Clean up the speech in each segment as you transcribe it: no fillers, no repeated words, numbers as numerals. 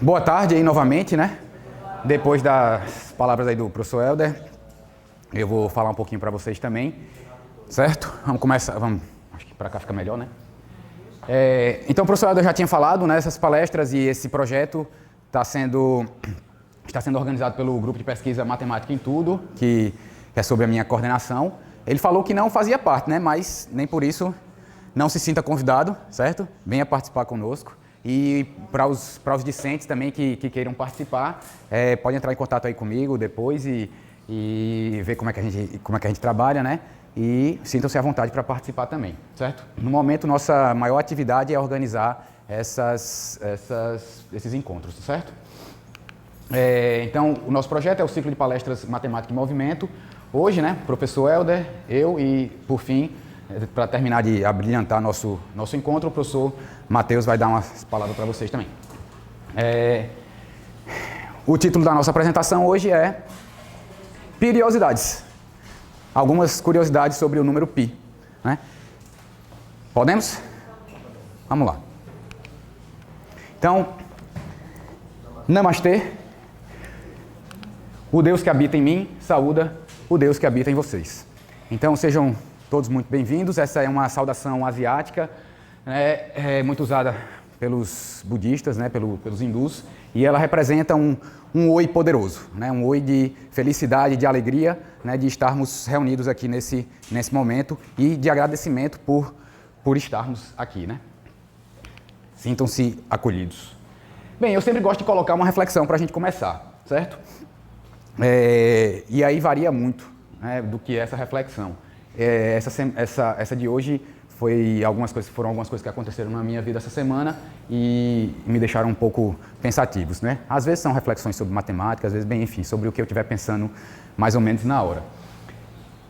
Boa tarde aí novamente, né? Depois das palavras aí do professor Helder, eu vou falar um pouquinho para vocês também, certo? Vamos começar, acho que para cá fica melhor, né? Então o professor Helder já tinha falado, né? Essas palestras e esse projeto está sendo organizado pelo grupo de pesquisa Matemática em Tudo, que é sobre a minha coordenação. Ele falou que não fazia parte, né? Mas nem por isso não se sinta convidado, certo? Venha participar conosco. E para os discentes também que queiram participar, pode entrar em contato aí comigo depois e ver como é que a gente trabalha, né? E sintam-se à vontade para participar também, certo? No momento, nossa maior atividade é organizar esses encontros, certo? Então, o nosso projeto é o ciclo de palestras Matemática em Movimento. Hoje, né, professor Helder, eu e, por fim, para terminar de abrilhantar nosso encontro, o professor Matheus vai dar umas palavras para vocês também. O título da nossa apresentação hoje é Curiosidades. Algumas curiosidades sobre o número π, né? Podemos? Vamos lá. Então, Namastê. O Deus que habita em mim saúda o Deus que habita em vocês. Então, sejam todos muito bem-vindos. Essa é uma saudação asiática, né, muito usada pelos budistas, né, pelos hindus, e ela representa um oi poderoso, né, um oi de felicidade, de alegria, né, de estarmos reunidos aqui nesse momento e de agradecimento por estarmos aqui, né? Sintam-se acolhidos. Bem, eu sempre gosto de colocar uma reflexão para a gente começar, certo? E aí varia muito, né, do que é essa reflexão. Essa de hoje foram algumas coisas que aconteceram na minha vida essa semana e me deixaram um pouco pensativos, né? Às vezes são reflexões sobre matemática, às vezes, bem, enfim, sobre o que eu estiver pensando mais ou menos na hora.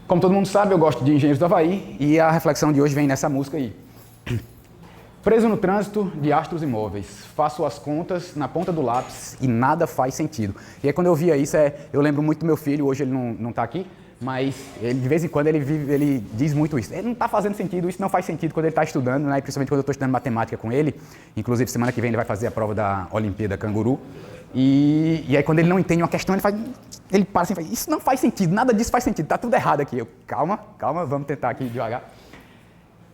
Como todo mundo sabe, eu gosto de Engenheiros do Havaí e a reflexão de hoje vem nessa música aí. Preso no trânsito de astros imóveis, faço as contas na ponta do lápis e nada faz sentido. E aí quando eu via isso, eu lembro muito do meu filho, hoje ele não está aqui, mas ele, de vez em quando ele diz muito isso. Ele não está fazendo sentido, isso não faz sentido quando ele está estudando, né? Principalmente quando eu estou estudando matemática com ele. Inclusive, semana que vem ele vai fazer a prova da Olimpíada Canguru. E aí quando ele não entende uma questão, ele para assim e fala, isso não faz sentido, nada disso faz sentido, está tudo errado aqui. Eu, calma, vamos tentar aqui devagar.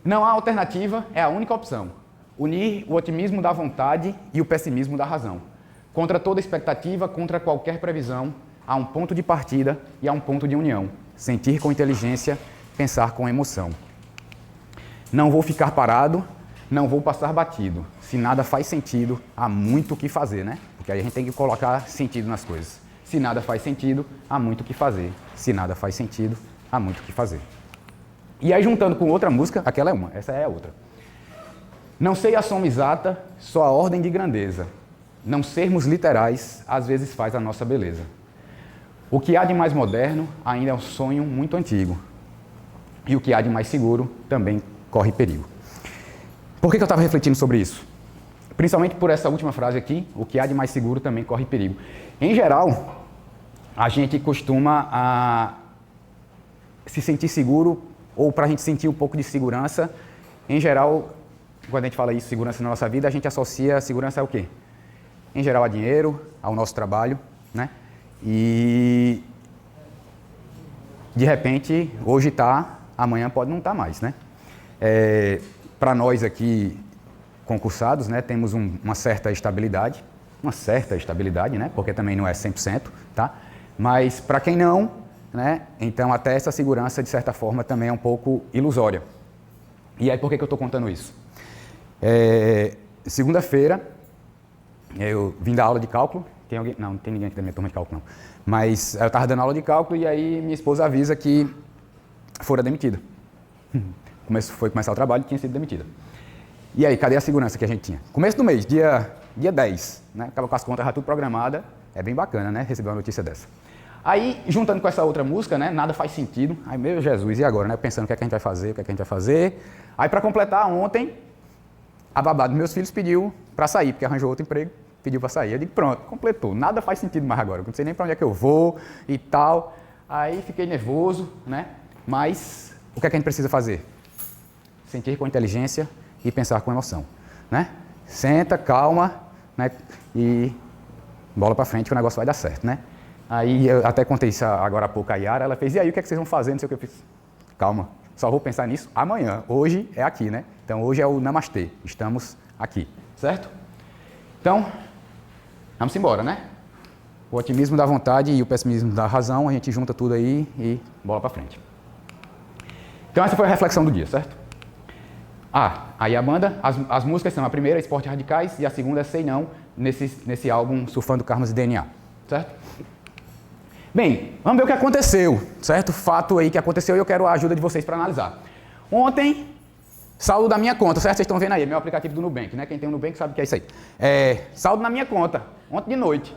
Não há alternativa, é a única opção. Unir o otimismo da vontade e o pessimismo da razão. Contra toda expectativa, contra qualquer previsão, há um ponto de partida e há um ponto de união. Sentir com inteligência, pensar com emoção. Não vou ficar parado, não vou passar batido. Se nada faz sentido, há muito o que fazer, né? Porque aí a gente tem que colocar sentido nas coisas. Se nada faz sentido, há muito o que fazer. Se nada faz sentido, há muito o que fazer. E aí, juntando com outra música, aquela é uma, essa é a outra. Não sei a soma exata, só a ordem de grandeza. Não sermos literais, às vezes faz a nossa beleza. O que há de mais moderno ainda é um sonho muito antigo. E o que há de mais seguro também corre perigo. Por que eu estava refletindo sobre isso? Principalmente por essa última frase aqui, o que há de mais seguro também corre perigo. Em geral, a gente costuma se sentir seguro, ou para a gente sentir um pouco de segurança, em geral, quando a gente fala isso, segurança na nossa vida, a gente associa a segurança ao quê? Em geral, a dinheiro, ao nosso trabalho, né? E, de repente, hoje está, amanhã pode não estar mais, né? Para nós aqui, concursados, né, temos uma certa estabilidade, né? Porque também não é 100%, tá? Mas para quem não, né? Então até essa segurança, de certa forma, também é um pouco ilusória. E aí por que eu estou contando isso? Segunda-feira, eu vim dar aula de cálculo. Tem alguém? Não tem ninguém aqui da minha turma de cálculo, não. Mas eu estava dando aula de cálculo e aí minha esposa avisa que fora demitida. Foi começar o trabalho e tinha sido demitida. E aí, cadê a segurança que a gente tinha? Começo do mês, dia 10, né? Estava com as contas já tudo programada. É bem bacana, né? Receber uma notícia dessa. Aí, juntando com essa outra música, né? Nada faz sentido. Aí, meu Jesus, e agora, né? Pensando o que é que a gente vai fazer, Aí, para completar, ontem, a babá dos meus filhos pediu para sair, porque arranjou outro emprego, pediu para sair. Eu digo, pronto, completou. Nada faz sentido mais agora. Eu não sei nem para onde é que eu vou e tal. Aí, fiquei nervoso, né? Mas, o que é que a gente precisa fazer? Sentir com inteligência e pensar com emoção, né? Senta, calma, né? E bola para frente que o negócio vai dar certo, né? Aí eu até contei isso agora há pouco a Yara, ela fez, e aí o que é que vocês vão fazer? Não sei o que eu fiz. Calma, só vou pensar nisso amanhã. Hoje é aqui, né? Então hoje é o Namastê, estamos aqui, certo? Então, vamos embora, né? O otimismo da vontade e o pessimismo da razão, a gente junta tudo aí e bola para frente. Então essa foi a reflexão do dia, certo? Aí a banda, as músicas são a primeira, Esportes Radicais, e a segunda é Sei Não, nesse álbum Surfando Karmas e DNA, certo? Bem, vamos ver o que aconteceu, certo? Fato aí que aconteceu e eu quero a ajuda de vocês para analisar. Ontem, saldo da minha conta, certo? Vocês estão vendo aí, meu aplicativo do Nubank, né? Quem tem o Nubank sabe o que é isso aí. Saldo na minha conta, ontem de noite.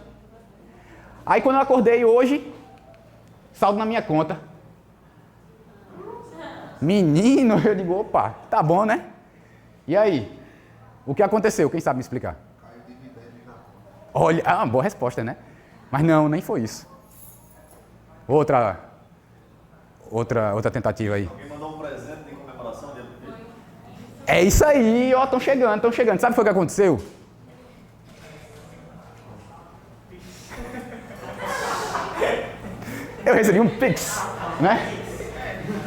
Aí quando eu acordei hoje, saldo na minha conta. Menino, eu digo, opa, tá bom, né? E aí? O que aconteceu? Quem sabe me explicar? Olha, uma boa resposta, né? Mas não, nem foi isso. Outra tentativa aí. Alguém mandou um presente em comemoração dele? É isso aí, ó, estão chegando. Sabe o que foi que aconteceu? Eu recebi um Pix, né?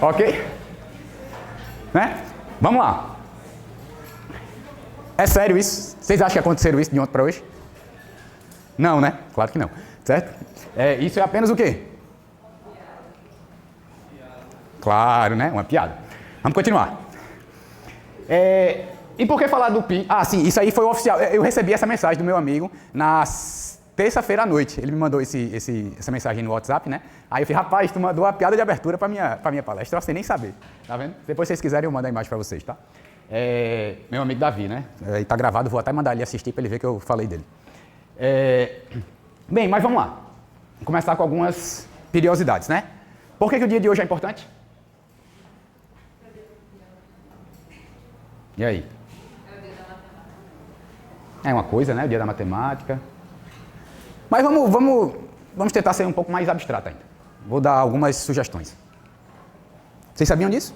Ok? Né? Vamos lá. É sério isso? Vocês acham que aconteceu isso de ontem para hoje? Não, né? Claro que não. Certo? Isso é apenas o quê? Claro, né? Uma piada. Vamos continuar. E por que falar do Pix? Sim, isso aí foi oficial. Eu recebi essa mensagem do meu amigo na terça-feira à noite. Ele me mandou essa mensagem no WhatsApp, né? Aí eu falei, rapaz, tu mandou a piada de abertura para minha palestra, sem nem saber. Tá vendo? Depois, se vocês quiserem, eu mando a imagem para vocês, tá? Meu amigo Davi, né? E tá gravado, vou até mandar ele assistir para ele ver que eu falei dele. Bem, mas vamos lá. Vamos começar com algumas curiosidades, né? Por que o dia de hoje é importante? E aí? É uma coisa, né? O dia da matemática. Mas vamos tentar ser um pouco mais abstrato ainda. Vou dar algumas sugestões. Vocês sabiam disso?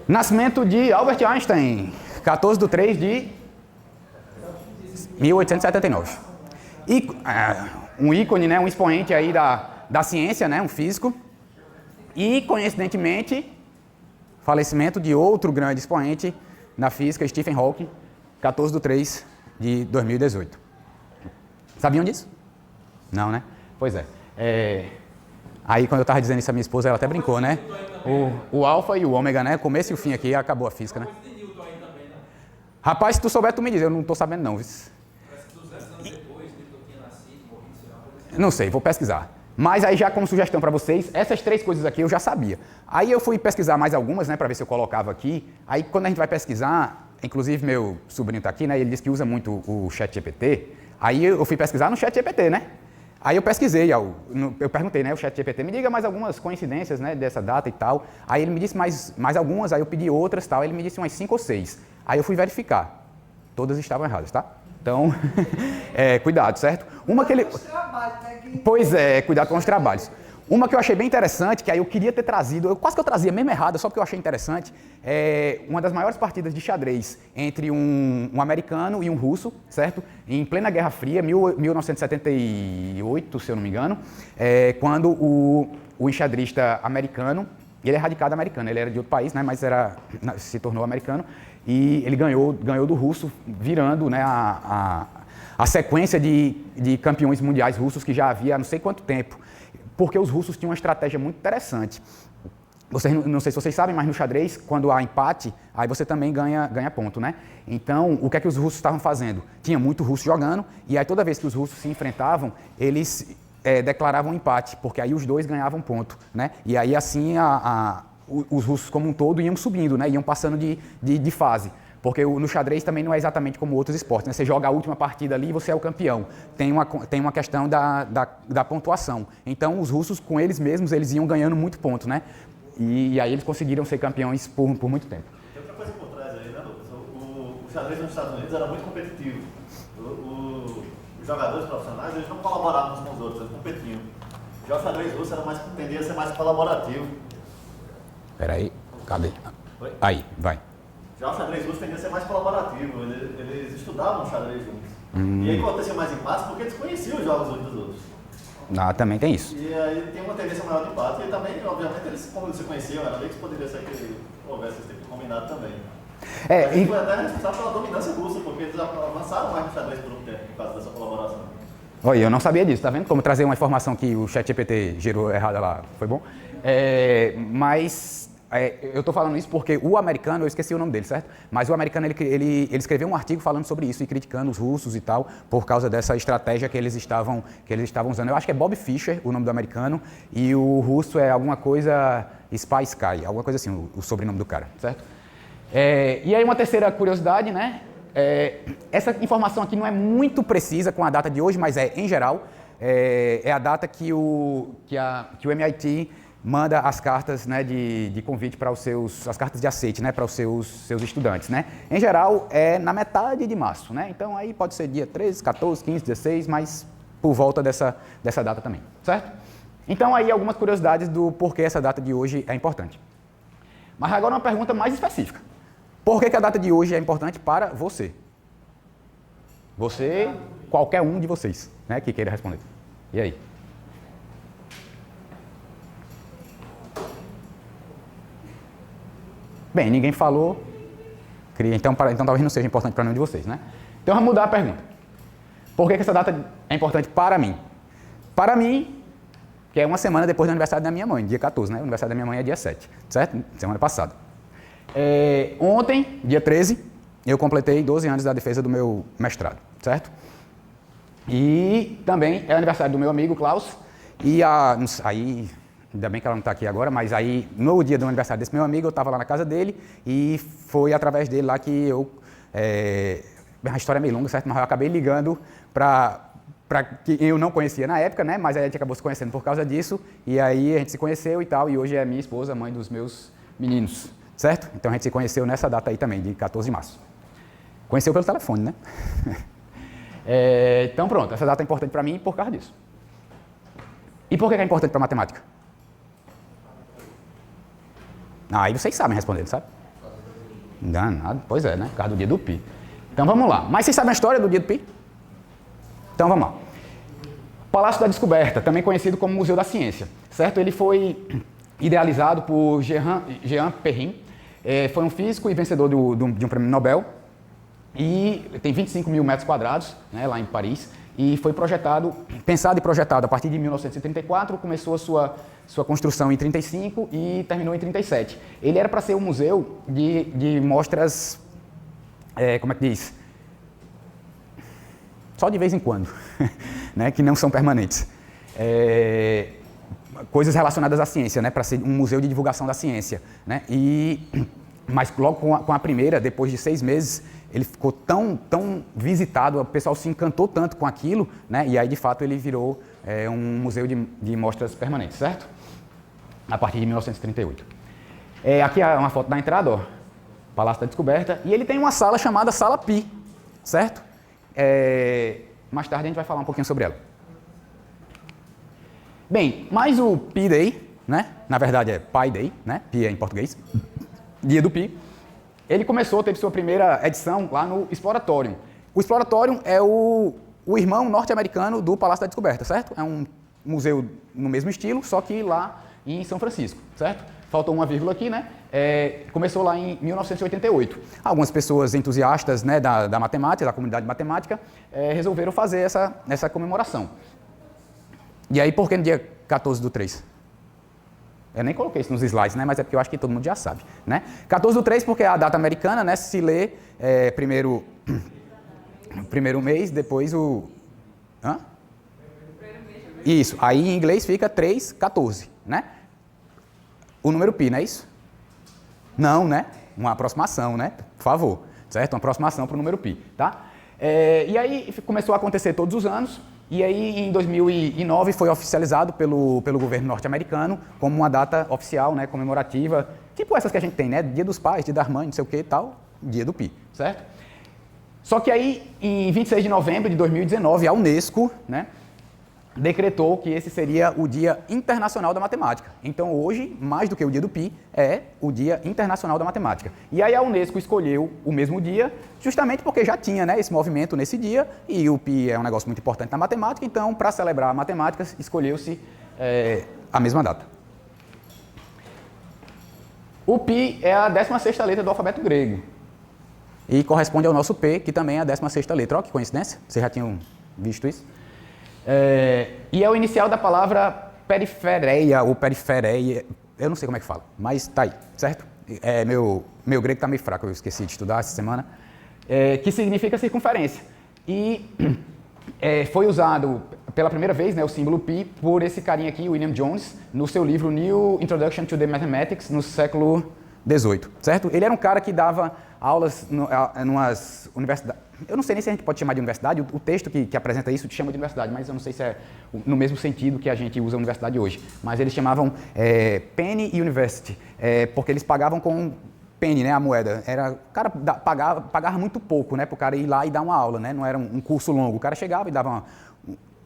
Nascimento de Albert Einstein, 14/3/1879. Um ícone, né? Um expoente aí da ciência, né? Um físico. E, coincidentemente, falecimento de outro grande expoente na física, Stephen Hawking, 14/3/2018. Sabiam disso? Não, né? Pois é. Aí, quando eu estava dizendo isso à minha esposa, ela até brincou, né? O alfa e o ômega, né? Começo e o fim aqui, acabou a física, né? Rapaz, se tu souber, tu me diz. Eu não estou sabendo, não. Não sei, vou pesquisar. Mas aí, já como sugestão para vocês, essas três coisas aqui eu já sabia. Aí eu fui pesquisar mais algumas, né? Para ver se eu colocava aqui. Aí, quando a gente vai pesquisar, inclusive meu sobrinho está aqui, né? Ele disse que usa muito o ChatGPT. Aí eu fui pesquisar no ChatGPT, né? Aí eu pesquisei, eu perguntei, né, o ChatGPT, me diga mais algumas coincidências, né, dessa data e tal. Aí ele me disse mais algumas, aí eu pedi outras e tal, ele me disse umas 5 ou 6. Aí eu fui verificar. Todas estavam erradas, tá? Então, cuidado, certo? Uma que ele... Pois é, cuidado com os trabalhos. Uma que eu achei bem interessante, que aí eu queria ter trazido, quase que eu trazia mesmo errada, só porque eu achei interessante, uma das maiores partidas de xadrez entre um americano e um russo, certo? Em plena Guerra Fria, 1978, se eu não me engano, quando o enxadrista americano, ele é radicado americano, ele era de outro país, né, mas se tornou americano, e ele ganhou do russo, virando, né, a sequência de campeões mundiais russos que já havia há não sei quanto tempo. Porque os russos tinham uma estratégia muito interessante. Não sei se vocês sabem, mas no xadrez, quando há empate, aí você também ganha ponto, né? Então, o que é que os russos estavam fazendo? Tinha muito russo jogando, e aí toda vez que os russos se enfrentavam, eles declaravam empate, porque aí os dois ganhavam ponto, né? E aí assim os russos como um todo iam subindo, né? Iam passando de fase. Porque no xadrez também não é exatamente como outros esportes, né? Você joga a última partida ali e você é o campeão. Tem uma questão da pontuação. Então, os russos, com eles mesmos, eles iam ganhando muito ponto, né? E aí eles conseguiram ser campeões por muito tempo. Tem outra coisa por trás aí, né, Lucas? O xadrez nos Estados Unidos era muito competitivo. Os jogadores profissionais, eles não colaboravam uns com os outros, eles competiam. Já o xadrez russo tendia a ser mais colaborativo. Peraí, cadê? Aí, vai. Já o xadrez russo tendia a ser mais colaborativo, eles estudavam o xadrez juntos. E aí acontecia mais empates porque eles conheciam os jogos uns dos outros. Também tem isso. E aí tem uma tendência maior de empate. E também, obviamente, eles, como se conheciam, era meio que poderia ser que houvesse esse tipo de combinado também. Mas foi até responsável pela dominância russa, porque eles avançaram mais no xadrez por um tempo, por causa dessa colaboração. Olha, eu não sabia disso, tá vendo? Como trazer uma informação que o ChatGPT gerou errada lá, foi bom? Eu tô falando isso porque o americano, eu esqueci o nome dele, certo? Mas o americano, ele escreveu um artigo falando sobre isso e criticando os russos e tal, por causa dessa estratégia que eles estavam usando. Eu acho que é Bob Fischer, o nome do americano, e o russo é alguma coisa Spy Sky, alguma coisa assim, o sobrenome do cara, certo? E aí uma terceira curiosidade, né? Essa informação aqui não é muito precisa com a data de hoje, mas em geral, é a data que o MIT manda as cartas, né, de convite para as cartas de aceite, né, para os seus estudantes, né? Em geral, é na metade de março, né? Então aí pode ser dia 13, 14, 15, 16, mas por volta dessa data também, certo? Então aí algumas curiosidades do porquê essa data de hoje é importante. Mas agora uma pergunta mais específica. Por que a data de hoje é importante para você? Você, qualquer um de vocês, né, que queira responder. E aí? Bem, ninguém falou, então talvez não seja importante para nenhum de vocês, né? Então vamos mudar a pergunta. Por que essa data é importante para mim? Para mim, que é uma semana depois do aniversário da minha mãe, dia 14, né? O aniversário da minha mãe é dia 7, certo? Semana passada. Ontem, dia 13, eu completei 12 anos da defesa do meu mestrado, certo? E também é aniversário do meu amigo Klaus, e aí... Ainda bem que ela não está aqui agora, mas aí, no dia do aniversário desse meu amigo, eu estava lá na casa dele e foi através dele lá que eu... a história é meio longa, certo? Mas eu acabei ligando para que eu não conhecia na época, né? Mas aí a gente acabou se conhecendo por causa disso. E aí a gente se conheceu e tal, e hoje é minha esposa, mãe dos meus meninos, certo? Então a gente se conheceu nessa data aí também, de 14 de março. Conheceu pelo telefone, né? Então pronto, essa data é importante para mim por causa disso. E por que é importante para matemática? Aí vocês sabem responder, sabe? Danado, pois é, né? Por causa do dia do Pi. Então vamos lá. Mas vocês sabem a história do dia do Pi? Então vamos lá. Palácio da Descoberta, também conhecido como Museu da Ciência, certo? Ele foi idealizado por Jean Perrin, foi um físico e vencedor de um prêmio Nobel, e tem 25 mil metros quadrados, né, lá em Paris, e foi pensado e projetado a partir de 1934, começou a sua construção em 35 e terminou em 37. Ele era para ser um museu de mostras, como é que diz? Só de vez em quando, né, que não são permanentes. Coisas relacionadas à ciência, né, para ser um museu de divulgação da ciência, né? Mas logo com a primeira, depois de 6 meses, ele ficou tão visitado, o pessoal se encantou tanto com aquilo, né? E aí de fato ele virou um museu de mostras permanentes, certo? A partir de 1938. Aqui é uma foto da entrada, ó, Palácio da Descoberta, e ele tem uma sala chamada Sala Pi, certo? Mais tarde a gente vai falar um pouquinho sobre ela. Bem, mas o Pi Day, né? Na verdade é Pi Day, né? Pi é em português, dia do Pi. Ele teve sua primeira edição lá no Exploratorium. O Exploratorium é o irmão norte-americano do Palácio da Descoberta, certo? É um museu no mesmo estilo, só que lá em São Francisco, certo? Faltou uma vírgula aqui, né? Começou lá em 1988. Algumas pessoas entusiastas, né, da matemática, da comunidade de matemática, resolveram fazer essa comemoração. E aí, por que no dia 14/3? Eu nem coloquei isso nos slides, né? Mas é porque eu acho que todo mundo já sabe, né? 14/3 porque é a data americana, né? Se lê primeiro mês, depois o... Hã? Isso. Aí em inglês fica 3/14, né? O número pi, não é isso? Não, né? Uma aproximação, né? Por favor, certo? Uma aproximação para o número pi, tá? E aí começou a acontecer todos os anos. E aí, em 2009, foi oficializado pelo governo norte-americano como uma data oficial, né, comemorativa, tipo essas que a gente tem, né, Dia dos Pais, Dia das Mães, não sei o que e tal, Dia do Pi, certo? Só que aí, em 26 de novembro de 2019, a Unesco, né, decretou que esse seria o Dia Internacional da Matemática. Então, hoje, mais do que o dia do Pi, é o Dia Internacional da Matemática. E aí a Unesco escolheu o mesmo dia, justamente porque já tinha, né, esse movimento nesse dia, e o Pi é um negócio muito importante na matemática, então, para celebrar a matemática, escolheu-se a mesma data. O Pi é a 16ª letra do alfabeto grego. E corresponde ao nosso P, que também é a 16ª letra. Olha que coincidência, vocês já tinham visto isso? E é o inicial da palavra perifereia, ou perifereia, eu não sei como é que fala, mas tá aí, certo? Meu grego tá meio fraco, eu esqueci de estudar essa semana, que significa circunferência. E foi usado pela primeira vez, né, o símbolo Pi, por esse carinha aqui, William Jones, no seu livro New Introduction to the Mathematics, no século XVIII, certo? Ele era um cara que dava aulas em umas universidades. Eu não sei nem se a gente pode chamar de universidade, o texto que apresenta isso te chama de universidade, mas eu não sei se é no mesmo sentido que a gente usa a universidade hoje. Mas eles chamavam Penny University, porque eles pagavam com penny, né, a moeda. O cara pagava muito pouco, né, para o cara ir lá e dar uma aula, né, não era um curso longo. O cara chegava e dava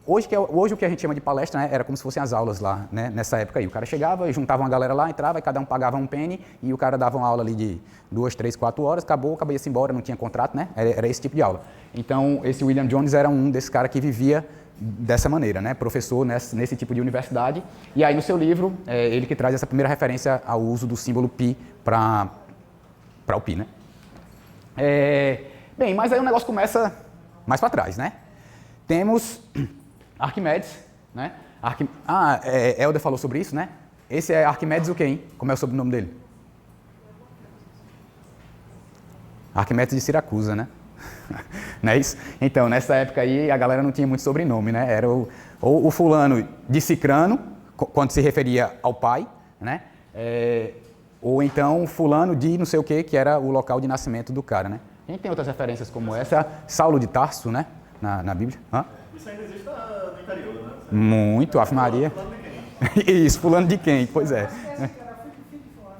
Hoje o que a gente chama de palestra, né, era como se fossem as aulas lá, né, nessa época aí. O cara chegava, juntava uma galera lá, entrava, e cada um pagava um penny, e o cara dava uma aula ali de 2, 3, 4 horas, acabou, ia-se embora, não tinha contrato, né? Era esse tipo de aula. Então, esse William Jones era um desses caras que vivia dessa maneira, né? Professor nesse tipo de universidade. E aí, no seu livro, ele que traz essa primeira referência ao uso do símbolo pi para o pi, né? Bem, mas aí o negócio começa mais para trás, né? Temos Arquimedes, né? Helder falou sobre isso, né? Esse é Arquimedes o quê, hein? Como é o sobrenome dele? Arquimedes de Siracusa, né? Não é isso? Então, nessa época aí, a galera não tinha muito sobrenome, né? Era o fulano de Cicrano, quando se referia ao pai, né? Ou então fulano de não sei o quê, que era o local de nascimento do cara, né? A gente tem outras referências como essa, Saulo de Tarso, né? Na Bíblia. Hã? Isso ainda existe no interior, né? Muito, Ave Maria. Fulano de quem? Isso, fulano de quem? Pois é.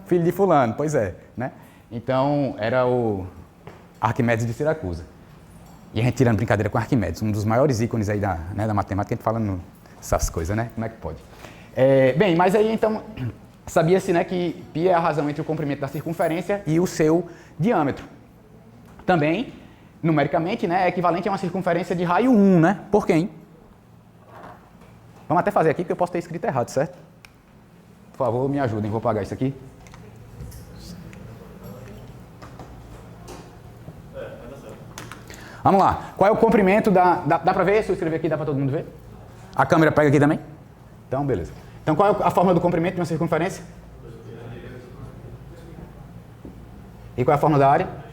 Filho de fulano, pois é. Né? Então, era o Arquimedes de Siracusa. E a gente tirando brincadeira com Arquimedes, um dos maiores ícones aí da matemática, a gente falando essas coisas, né? Como é que pode? Bem, mas aí então, sabia-se, né, que π é a razão entre o comprimento da circunferência e o seu diâmetro. Também, numericamente, né, é equivalente a uma circunferência de raio 1, né? Por quem? Vamos até fazer aqui, porque eu posso ter escrito errado, certo? Por favor, me ajudem, vou apagar isso aqui. Vamos lá. Qual é o comprimento da... Dá para ver? Se eu escrever aqui, dá para todo mundo ver? A câmera pega aqui também? Então, beleza. Então, qual é a fórmula do comprimento de uma circunferência? E qual é a fórmula da área?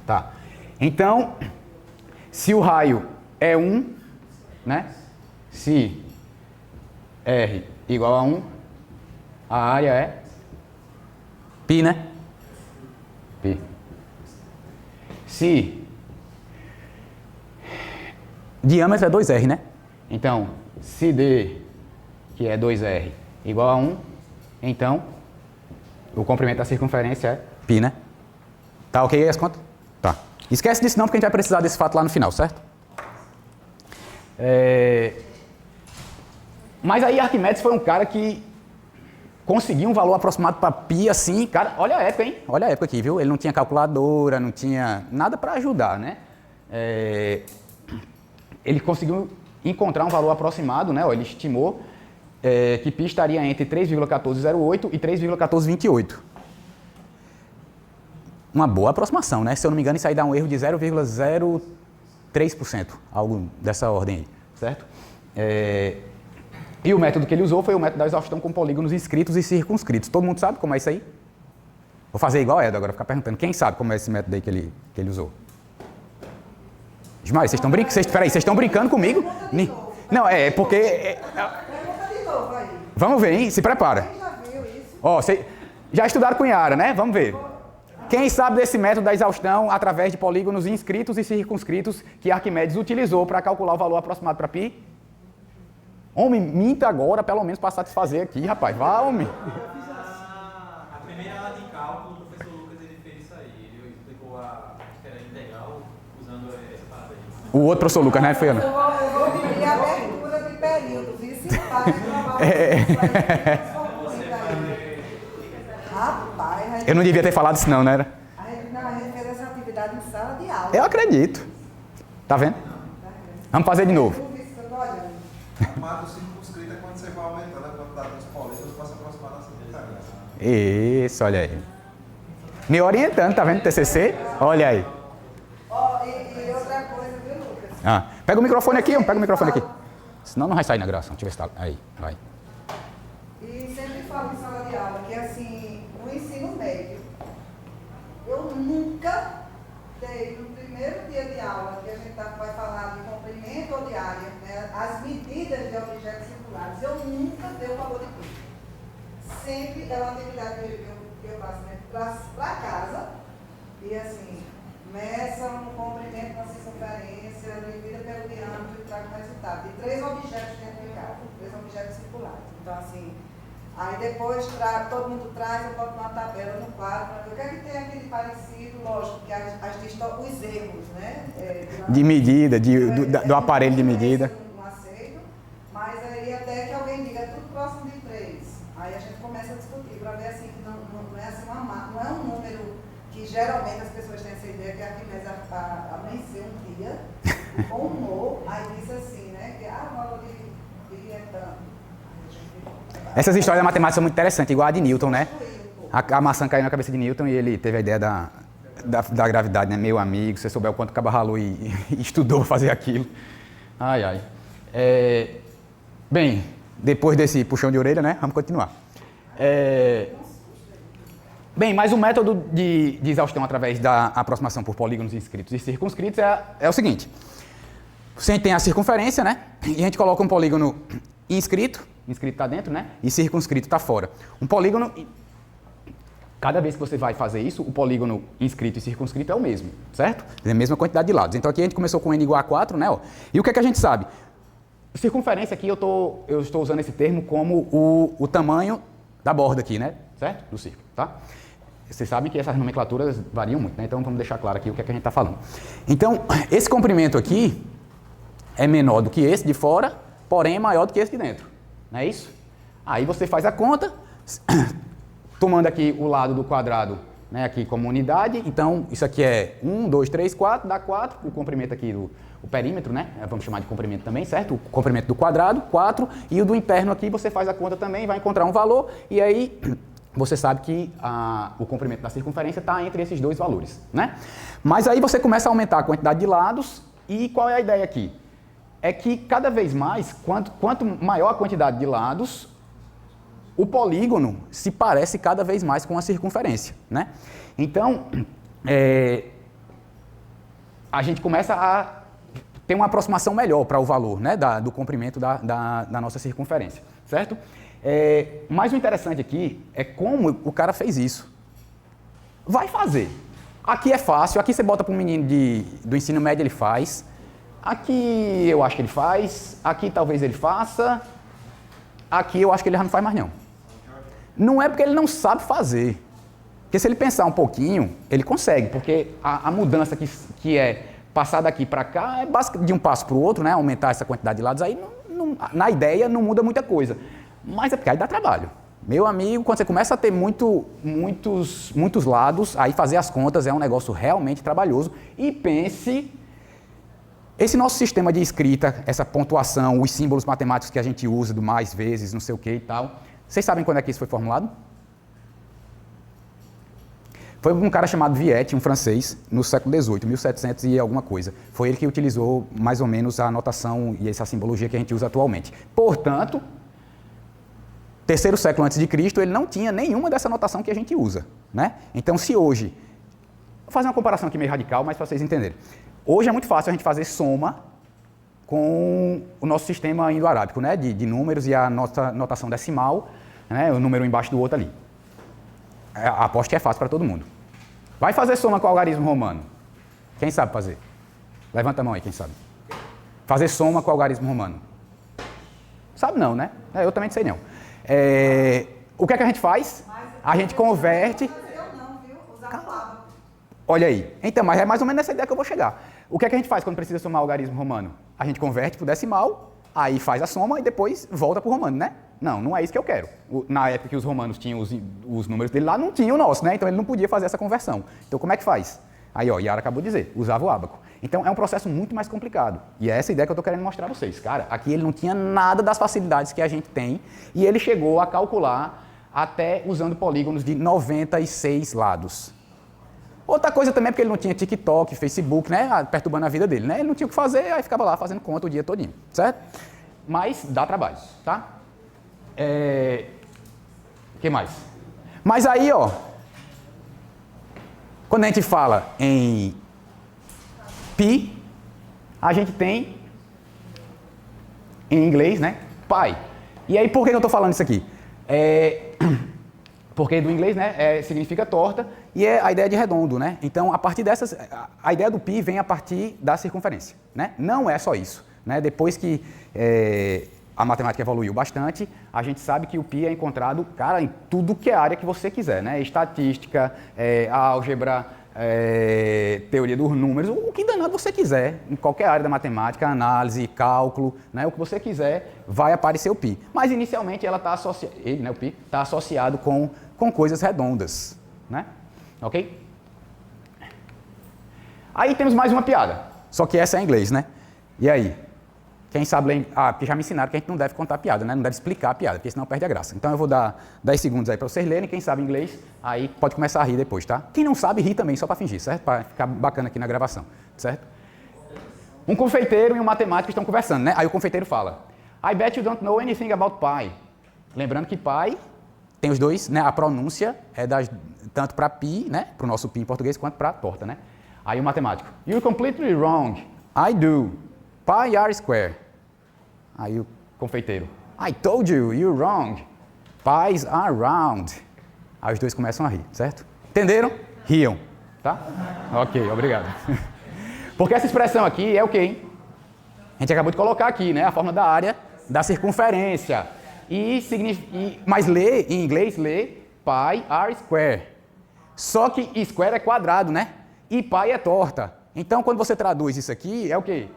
Tá. Então, se o raio é 1, né? Se R igual a 1, a área é π, né? Π. Se diâmetro é 2R, né? Então, se D, que é 2R, igual a 1, então o comprimento da circunferência é π, né? Tá ok aí as contas? Tá. Esquece disso não, porque a gente vai precisar desse fato lá no final, certo? Mas aí Arquimedes foi um cara que conseguiu um valor aproximado para π, assim, cara, olha a época, hein? Olha a época aqui, viu? Ele não tinha calculadora, não tinha nada para ajudar, né? Ele conseguiu encontrar um valor aproximado, né? Ele estimou que π estaria entre 3,1408 e 3,1428. Uma boa aproximação, né? Se eu não me engano, isso aí dá um erro de 0,03%, algo dessa ordem aí, certo? E o método que ele usou foi o método da exaustão com polígonos inscritos e circunscritos. Todo mundo sabe como é isso aí? Vou fazer igual a Eda agora, ficar perguntando. Quem sabe como é esse método aí que ele usou? Ismael, vocês estão brincando? Peraí, vocês estão brincando comigo? Não, porque... Vamos ver, hein? Se prepara. Ó, já estudaram com Yara, né? Vamos ver. Quem sabe desse método da exaustão através de polígonos inscritos e circunscritos que Arquimedes utilizou para calcular o valor aproximado para π? Homem, minta agora, pelo menos para satisfazer aqui, rapaz. Vá, homem. A primeira aula de cálculo, o professor Lucas ele fez isso aí. Ele explicou que era integral usando essa parada aí. O outro professor Lucas, né? Foi eu. Eu vou pedir abertura de períodos, isso vai Rapaz, Eu não devia ter falado isso não, né? a gente fez essa atividade em sala de aula. Eu acredito. Tá vendo? Vamos fazer de novo. A mata circunscrita é quando você vai aumentando a quantidade dos polígonos para se aproximar da circunferência. Isso, olha aí. Me orientando, tá vendo, TCC? Olha aí. Ó, e outra coisa, viu, Lucas? Ah, pega o microfone aqui, pega o microfone aqui. Senão não vai sair na gravação. Deixa eu ver se tá. Aí, vai. E sempre falo em sala de aula que, assim, no ensino médio, eu nunca dei, no primeiro dia de aula, que a gente vai falar de comprimento ou de área, né, as medidas de objetos circulares, eu nunca dei o valor de custo. Sempre é uma atividade que eu faço, né, para casa, e assim, meça um comprimento na circunferência, medida pelo diâmetro e traga o resultado. De 3 objetos dentro de casa, 3 objetos circulares. Então, assim, aí depois todo mundo traz, eu boto uma tabela no quadro para ver o que é que tem aquele parecido, lógico, que os erros, né? De medida, do aparelho de medida. Um aceito, mas aí até que alguém diga, é tudo próximo de 3. Aí a gente começa a discutir para ver assim, que não é assim não é um número que geralmente as pessoas têm essa ideia, que a Arquimedes amanheceu um dia, com humor, aí diz assim, né? Que o valor de é tanto. Essas histórias da matemática são muito interessantes, igual a de Newton, né? A maçã caiu na cabeça de Newton e ele teve a ideia da gravidade, né? Meu amigo, você souber o quanto o cabo ralou e estudou fazer aquilo. Ai, ai. Bem, depois desse puxão de orelha, né? Vamos continuar. Bem, mas o método de exaustão através da aproximação por polígonos inscritos e circunscritos é o seguinte. Você tem a circunferência, né? E a gente coloca um polígono inscrito está dentro, né? E circunscrito está fora. Um polígono, cada vez que você vai fazer isso, o polígono inscrito e circunscrito é o mesmo, certo? É a mesma quantidade de lados. Então aqui a gente começou com n igual a 4, né? Ó. E o que é que a gente sabe? Circunferência aqui eu estou usando esse termo como o tamanho da borda aqui, né? Certo? Do círculo, tá? Vocês sabem que essas nomenclaturas variam muito, né? Então vamos deixar claro aqui o que é que a gente está falando. Então, esse comprimento aqui é menor do que esse de fora, porém é maior do que esse de dentro. Não é isso? Aí você faz a conta, tomando aqui o lado do quadrado, né, aqui como unidade. Então, isso aqui é 1, 2, 3, 4, dá 4. O comprimento aqui o perímetro, né? Vamos chamar de comprimento também, certo? O comprimento do quadrado, 4. E o do interno aqui, você faz a conta também, vai encontrar um valor. E aí, você sabe que o comprimento da circunferência está entre esses dois valores, né? Mas aí você começa a aumentar a quantidade de lados. E qual é a ideia aqui? É que cada vez mais, quanto maior a quantidade de lados, o polígono se parece cada vez mais com a circunferência, né? Então, a gente começa a ter uma aproximação melhor para o valor, né, do comprimento da nossa circunferência, certo? Mas o interessante aqui é como o cara fez isso. Vai fazer. Aqui é fácil, aqui você bota para um menino do ensino médio, ele faz. Aqui eu acho que ele faz, aqui talvez ele faça, aqui eu acho que ele já não faz mais não. Não é porque ele não sabe fazer, porque se ele pensar um pouquinho, ele consegue, porque a mudança que é passar daqui para cá é basicamente de um passo para o outro, né? Aumentar essa quantidade de lados, aí na ideia não muda muita coisa, mas é porque aí dá trabalho. Meu amigo, quando você começa a ter muitos lados, aí fazer as contas é um negócio realmente trabalhoso. E pense... Esse nosso sistema de escrita, essa pontuação, os símbolos matemáticos que a gente usa do mais vezes, não sei o que e tal, vocês sabem quando é que isso foi formulado? Foi um cara chamado Viette, um francês, no século XVIII, 1700 e alguma coisa. Foi ele que utilizou mais ou menos a notação e essa simbologia que a gente usa atualmente. Portanto, terceiro século antes de Cristo, ele não tinha nenhuma dessa notação que a gente usa, né? Então, se hoje... Vou fazer uma comparação aqui meio radical, mas para vocês entenderem. Hoje é muito fácil a gente fazer soma com o nosso sistema indo-arábico, né? De números e a nossa notação decimal, né? O número embaixo do outro ali. Aposto que é fácil para todo mundo. Vai fazer soma com o algarismo romano. Quem sabe fazer? Levanta a mão aí, quem sabe. Fazer soma com o algarismo romano. Sabe não, né? Eu também não sei não. O que é que a gente faz? A gente converte... Olha aí. Então, mas é mais ou menos nessa ideia que eu vou chegar. O que é que a gente faz quando precisa somar algarismo romano? A gente converte para o decimal, aí faz a soma e depois volta para o romano, né? Não, não é isso que eu quero. Na época que os romanos tinham os números dele lá, não tinha o nosso, né? Então ele não podia fazer essa conversão. Então como é que faz? Aí, ó, Yara acabou de dizer, usava o ábaco. Então é um processo muito mais complicado. E é essa ideia que eu estou querendo mostrar a vocês. Cara, aqui ele não tinha nada das facilidades que a gente tem e ele chegou a calcular até usando polígonos de 96 lados. Outra coisa também é porque ele não tinha TikTok, Facebook, né, perturbando a vida dele, né? Ele não tinha o que fazer, aí ficava lá fazendo conta o dia todinho, certo? Mas dá trabalho, tá? Que mais? Mas aí, ó, quando a gente fala em pi, a gente tem em inglês, né, pi. E aí por que eu estou falando isso aqui? Porque do inglês, né, significa torta e é a ideia de redondo, né? Então, a partir dessas, a ideia do pi vem a partir da circunferência, né? Não é só isso, né? Depois que a matemática evoluiu bastante, a gente sabe que o pi é encontrado, cara, em tudo que é área que você quiser, né? Estatística, álgebra, teoria dos números, o que danado você quiser, em qualquer área da matemática, análise, cálculo, né? O que você quiser, vai aparecer o pi. Mas inicialmente ela está associada, né, o pi está associado com coisas redondas, né? Ok? Aí temos mais uma piada, só que essa é em inglês, né? E aí? Quem sabe ler... porque já me ensinaram que a gente não deve contar piada, né? Não deve explicar a piada, porque senão perde a graça. Então eu vou dar 10 segundos aí para vocês lerem, quem sabe inglês, aí pode começar a rir depois, tá? Quem não sabe, ri também, só para fingir, certo? Para ficar bacana aqui na gravação, certo? Um confeiteiro e um matemático estão conversando, né? Aí o confeiteiro fala, I bet you don't know anything about pie. Lembrando que pie tem os dois, né? A pronúncia é tanto para pi, né? Para o nosso pi em português, quanto para torta, né? Aí o matemático, you're completely wrong. I do. Pi r square. Aí o confeiteiro, I told you, you're wrong. Pies are round. Aí os dois começam a rir, certo? Entenderam? Riam, tá? Ok, obrigado. Porque essa expressão aqui é o quê, hein? A gente acabou de colocar aqui, né? A forma da área da circunferência. Mas lê, em inglês, lê pi r square. Só que square é quadrado, né? E pi é torta. Então, quando você traduz isso aqui, é o quê?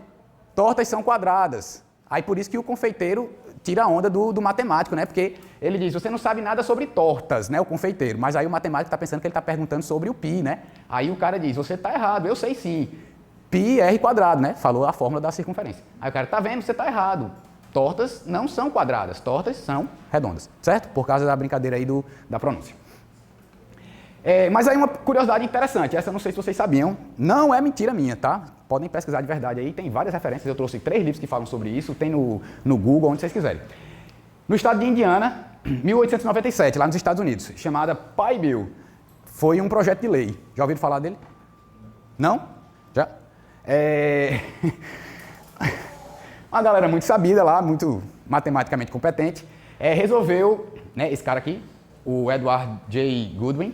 Tortas são quadradas. Aí por isso que o confeiteiro tira a onda do matemático, né? Porque ele diz, você não sabe nada sobre tortas, né? O confeiteiro. Mas aí o matemático está pensando que ele está perguntando sobre o pi, né? Aí o cara diz, você está errado, eu sei sim. Pi r quadrado, né? Falou a fórmula da circunferência. Aí o cara, tá vendo, você está errado. Tortas não são quadradas, tortas são redondas, certo? Por causa da brincadeira aí da pronúncia. Mas aí uma curiosidade interessante, essa eu não sei se vocês sabiam, não é mentira minha, tá? Podem pesquisar de verdade aí, tem várias referências, eu trouxe 3 livros que falam sobre isso, tem no Google, onde vocês quiserem. No estado de Indiana, 1897, lá nos Estados Unidos, chamada Pie Bill, foi um projeto de lei. Já ouviram falar dele? Não? Já? Uma galera muito sabida lá, muito matematicamente competente, resolveu, né, esse cara aqui, o Edward J. Goodwin,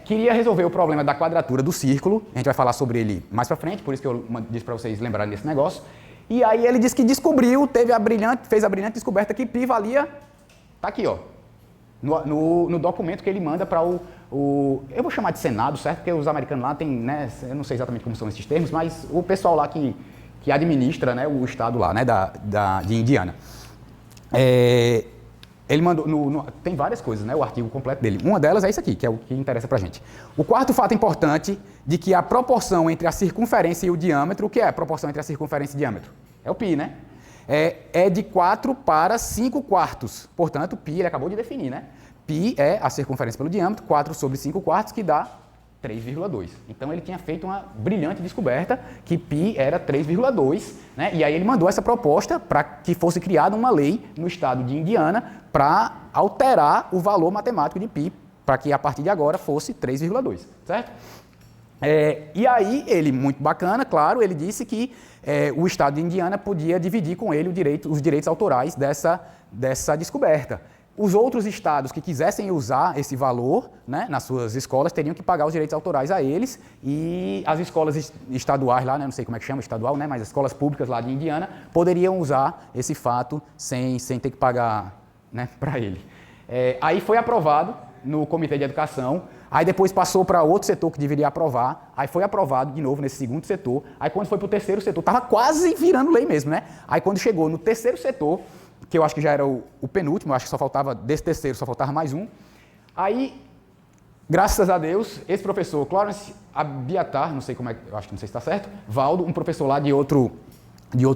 queria resolver o problema da quadratura do círculo, a gente vai falar sobre ele mais pra frente, por isso que eu disse para vocês lembrarem desse negócio. E aí ele disse que descobriu, fez a brilhante descoberta que π valia, tá aqui, ó, no documento que ele manda para eu vou chamar de Senado, certo? Porque os americanos lá têm, né, eu não sei exatamente como são esses termos, mas o pessoal lá que administra, né, o estado lá, né, de Indiana. Ele mandou, tem várias coisas, né, o artigo completo dele. Uma delas é isso aqui, que é o que interessa pra gente. O quarto fato importante de que a proporção entre a circunferência e o diâmetro, o que é a proporção entre a circunferência e o diâmetro? É o π, né? É de 4 para 5 quartos. Portanto, π ele acabou de definir, né? Π é a circunferência pelo diâmetro, 4 sobre 5 quartos, que dá 3,2. Então ele tinha feito uma brilhante descoberta que π era 3,2, né? E aí ele mandou essa proposta para que fosse criada uma lei no estado de Indiana para alterar o valor matemático de π, para que a partir de agora fosse 3,2, certo? E aí ele, muito bacana, claro, ele disse que o estado de Indiana podia dividir com ele os direitos autorais dessa descoberta. Os outros estados que quisessem usar esse valor, né, nas suas escolas teriam que pagar os direitos autorais a eles, e as escolas estaduais lá, né, não sei como é que chama, estadual, né, mas as escolas públicas lá de Indiana poderiam usar esse fato sem ter que pagar, né, para ele. Aí foi aprovado no Comitê de Educação Aí depois passou para outro setor que deveria aprovar, aí foi aprovado de novo nesse segundo setor, aí quando foi para o terceiro setor, estava quase virando lei mesmo, né? Aí quando chegou no terceiro setor, que eu acho que já era o penúltimo, acho que só faltava, desse terceiro só faltava mais um, aí, graças a Deus, esse professor, Clarence Abiatar, não sei como é, eu acho que não sei se está certo, Valdo, um professor lá de outro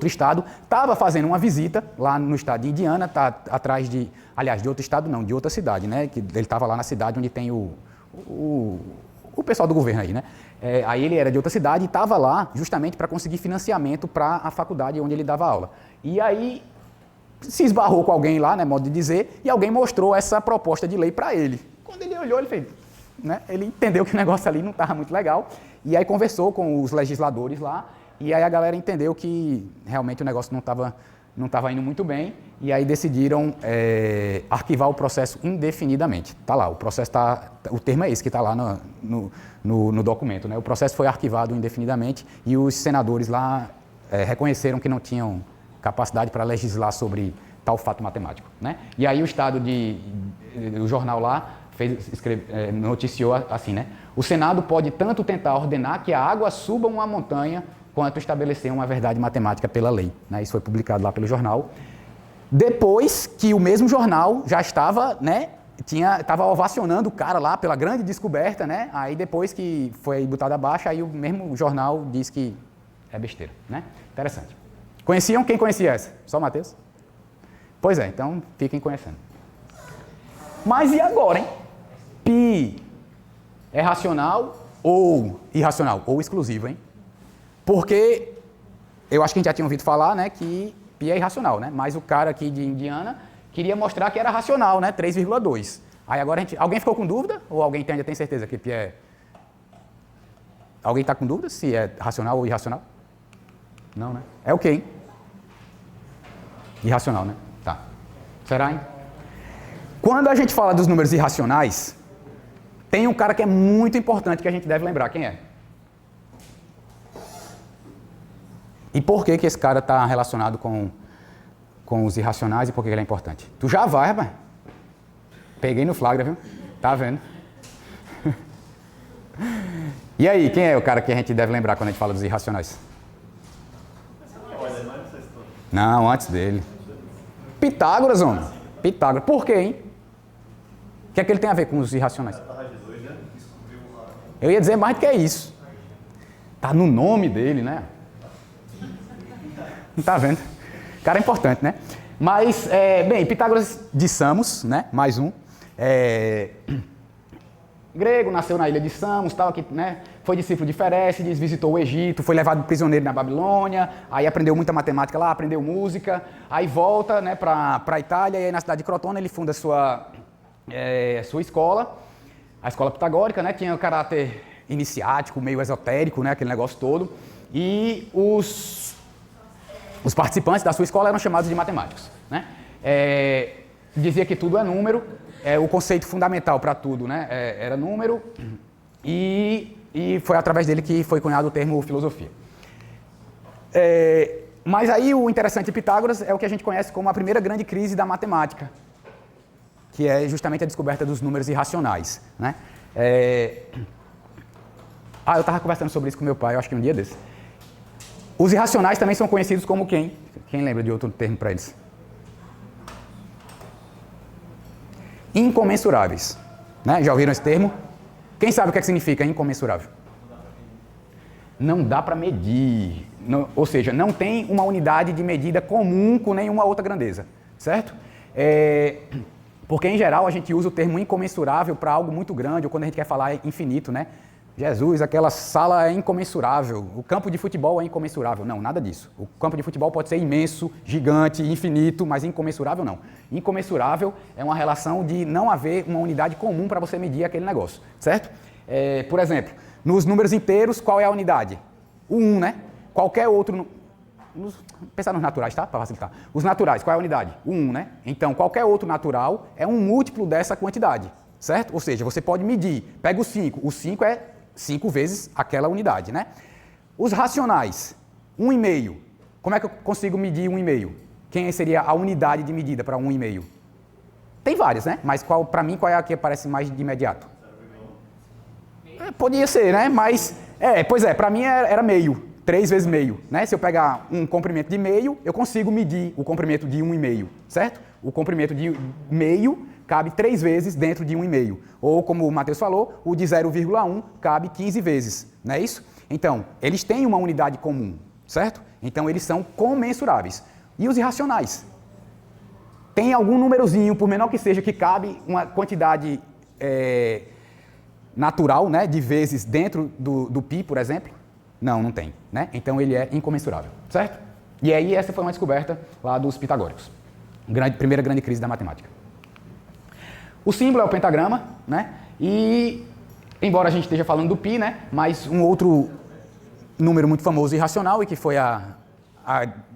estado, estava fazendo uma visita lá no estado de Indiana, está atrás de, aliás, de outro estado não, de outra cidade, né? Que ele estava lá na cidade onde tem o pessoal do governo aí, né? Aí ele era de outra cidade e estava lá justamente para conseguir financiamento para a faculdade onde ele dava aula. E aí se esbarrou com alguém lá, né, modo de dizer, e alguém mostrou essa proposta de lei para ele. Quando ele olhou, ele fez, né? Ele entendeu que o negócio ali não estava muito legal e aí conversou com os legisladores lá e aí a galera entendeu que realmente o negócio não estava indo muito bem e aí decidiram arquivar o processo indefinidamente. Está lá, o processo o termo é esse que está lá no documento, né? O processo foi arquivado indefinidamente e os senadores lá reconheceram que não tinham capacidade para legislar sobre tal fato matemático, né? E aí o estado o jornal lá noticiou assim, né? O Senado pode tanto tentar ordenar que a água suba uma montanha quanto estabelecer uma verdade matemática pela lei, né? Isso foi publicado lá pelo jornal. Depois que o mesmo jornal já estava, né? Estava ovacionando o cara lá pela grande descoberta, né? Aí depois que foi botado abaixo, aí o mesmo jornal diz que é besteira, né? Interessante. Conheciam? Quem conhecia essa? Só o Matheus? Pois é, então fiquem conhecendo. Mas e agora, hein? Pi é racional ou irracional? Ou exclusivo, hein? Porque eu acho que a gente já tinha ouvido falar, né, que pi é irracional, né? Mas o cara aqui de Indiana queria mostrar que era racional, né? 3,2. Aí agora alguém ficou com dúvida? Ou alguém ainda tem certeza que pi é... Alguém está com dúvida se é racional ou irracional? Não, né? É o quê, hein? Irracional, né? Tá. Será, hein? Quando a gente fala dos números irracionais, tem um cara que é muito importante que a gente deve lembrar. Quem é? E por que esse cara está relacionado com os irracionais e por que ele é importante? Tu já vai, rapaz. Peguei no flagra, viu? Tá vendo? E aí, quem é o cara que a gente deve lembrar quando a gente fala dos irracionais? Não, antes dele. Pitágoras, homem. Pitágoras. Por quê, hein? O que é que ele tem a ver com os irracionais? Eu ia dizer mais do que isso. Tá no nome dele, né? Não tá vendo? O cara é importante, né? Mas, bem, Pitágoras de Samos, né? Mais um. Grego, nasceu na ilha de Samos, tal, aqui, né? Foi discípulo de Ferécides, visitou o Egito, foi levado prisioneiro na Babilônia, aí aprendeu muita matemática lá, aprendeu música, aí volta, né, para a Itália, e aí na cidade de Crotona ele funda sua escola, a escola pitagórica, né? Tinha um caráter iniciático, meio esotérico, né? Aquele negócio todo, e os participantes da sua escola eram chamados de matemáticos, né? Dizia que tudo é número, o conceito fundamental para tudo, né? Era número, e foi através dele que foi cunhado o termo filosofia. Mas aí o interessante de Pitágoras é o que a gente conhece como a primeira grande crise da matemática, que é justamente a descoberta dos números irracionais, né? Eu estava conversando sobre isso com meu pai, eu acho que um dia desse. Os irracionais também são conhecidos como quem? Quem lembra de outro termo para eles? Incomensuráveis. Né? Já ouviram esse termo? Quem sabe o que significa incomensurável? Não dá para medir. Não, ou seja, não tem uma unidade de medida comum com nenhuma outra grandeza. Certo? Porque, em geral, a gente usa o termo incomensurável para algo muito grande, ou quando a gente quer falar infinito, né? Jesus, aquela sala é incomensurável, o campo de futebol é incomensurável. Não, nada disso. O campo de futebol pode ser imenso, gigante, infinito, mas incomensurável não. Incomensurável é uma relação de não haver uma unidade comum para você medir aquele negócio, certo? Por exemplo, nos números inteiros, qual é a unidade? O 1, né? Qualquer outro... Pensar nos naturais, tá? Para facilitar. Os naturais, qual é a unidade? O 1, né? Então, qualquer outro natural é um múltiplo dessa quantidade, certo? Ou seja, você pode medir. Pega o 5. O 5 é 5 vezes aquela unidade, né? Os racionais, 1,5. Como é que eu consigo medir 1,5? Quem seria a unidade de medida para 1,5? Tem várias, né? Mas para mim, qual é a que aparece mais de imediato? Podia ser, né? Mas, pois é, para mim era meio, 3 vezes meio, né? Se eu pegar um comprimento de meio, eu consigo medir o comprimento de 1,5, certo? O comprimento de meio cabe 3 vezes dentro de 1,5. Ou, como o Matheus falou, o de 0,1 cabe 15 vezes, não é isso? Então, eles têm uma unidade comum, certo? Então, eles são comensuráveis. E os irracionais? Tem algum númerozinho, por menor que seja, que cabe uma quantidade natural, né, de vezes dentro do π, por exemplo? Não tem, né? Então ele é incomensurável, certo? E aí essa foi uma descoberta lá dos pitagóricos. Primeira grande crise da matemática. O símbolo é o pentagrama, né? E, embora a gente esteja falando do π, né, mas um outro número muito famoso e irracional, e que foi a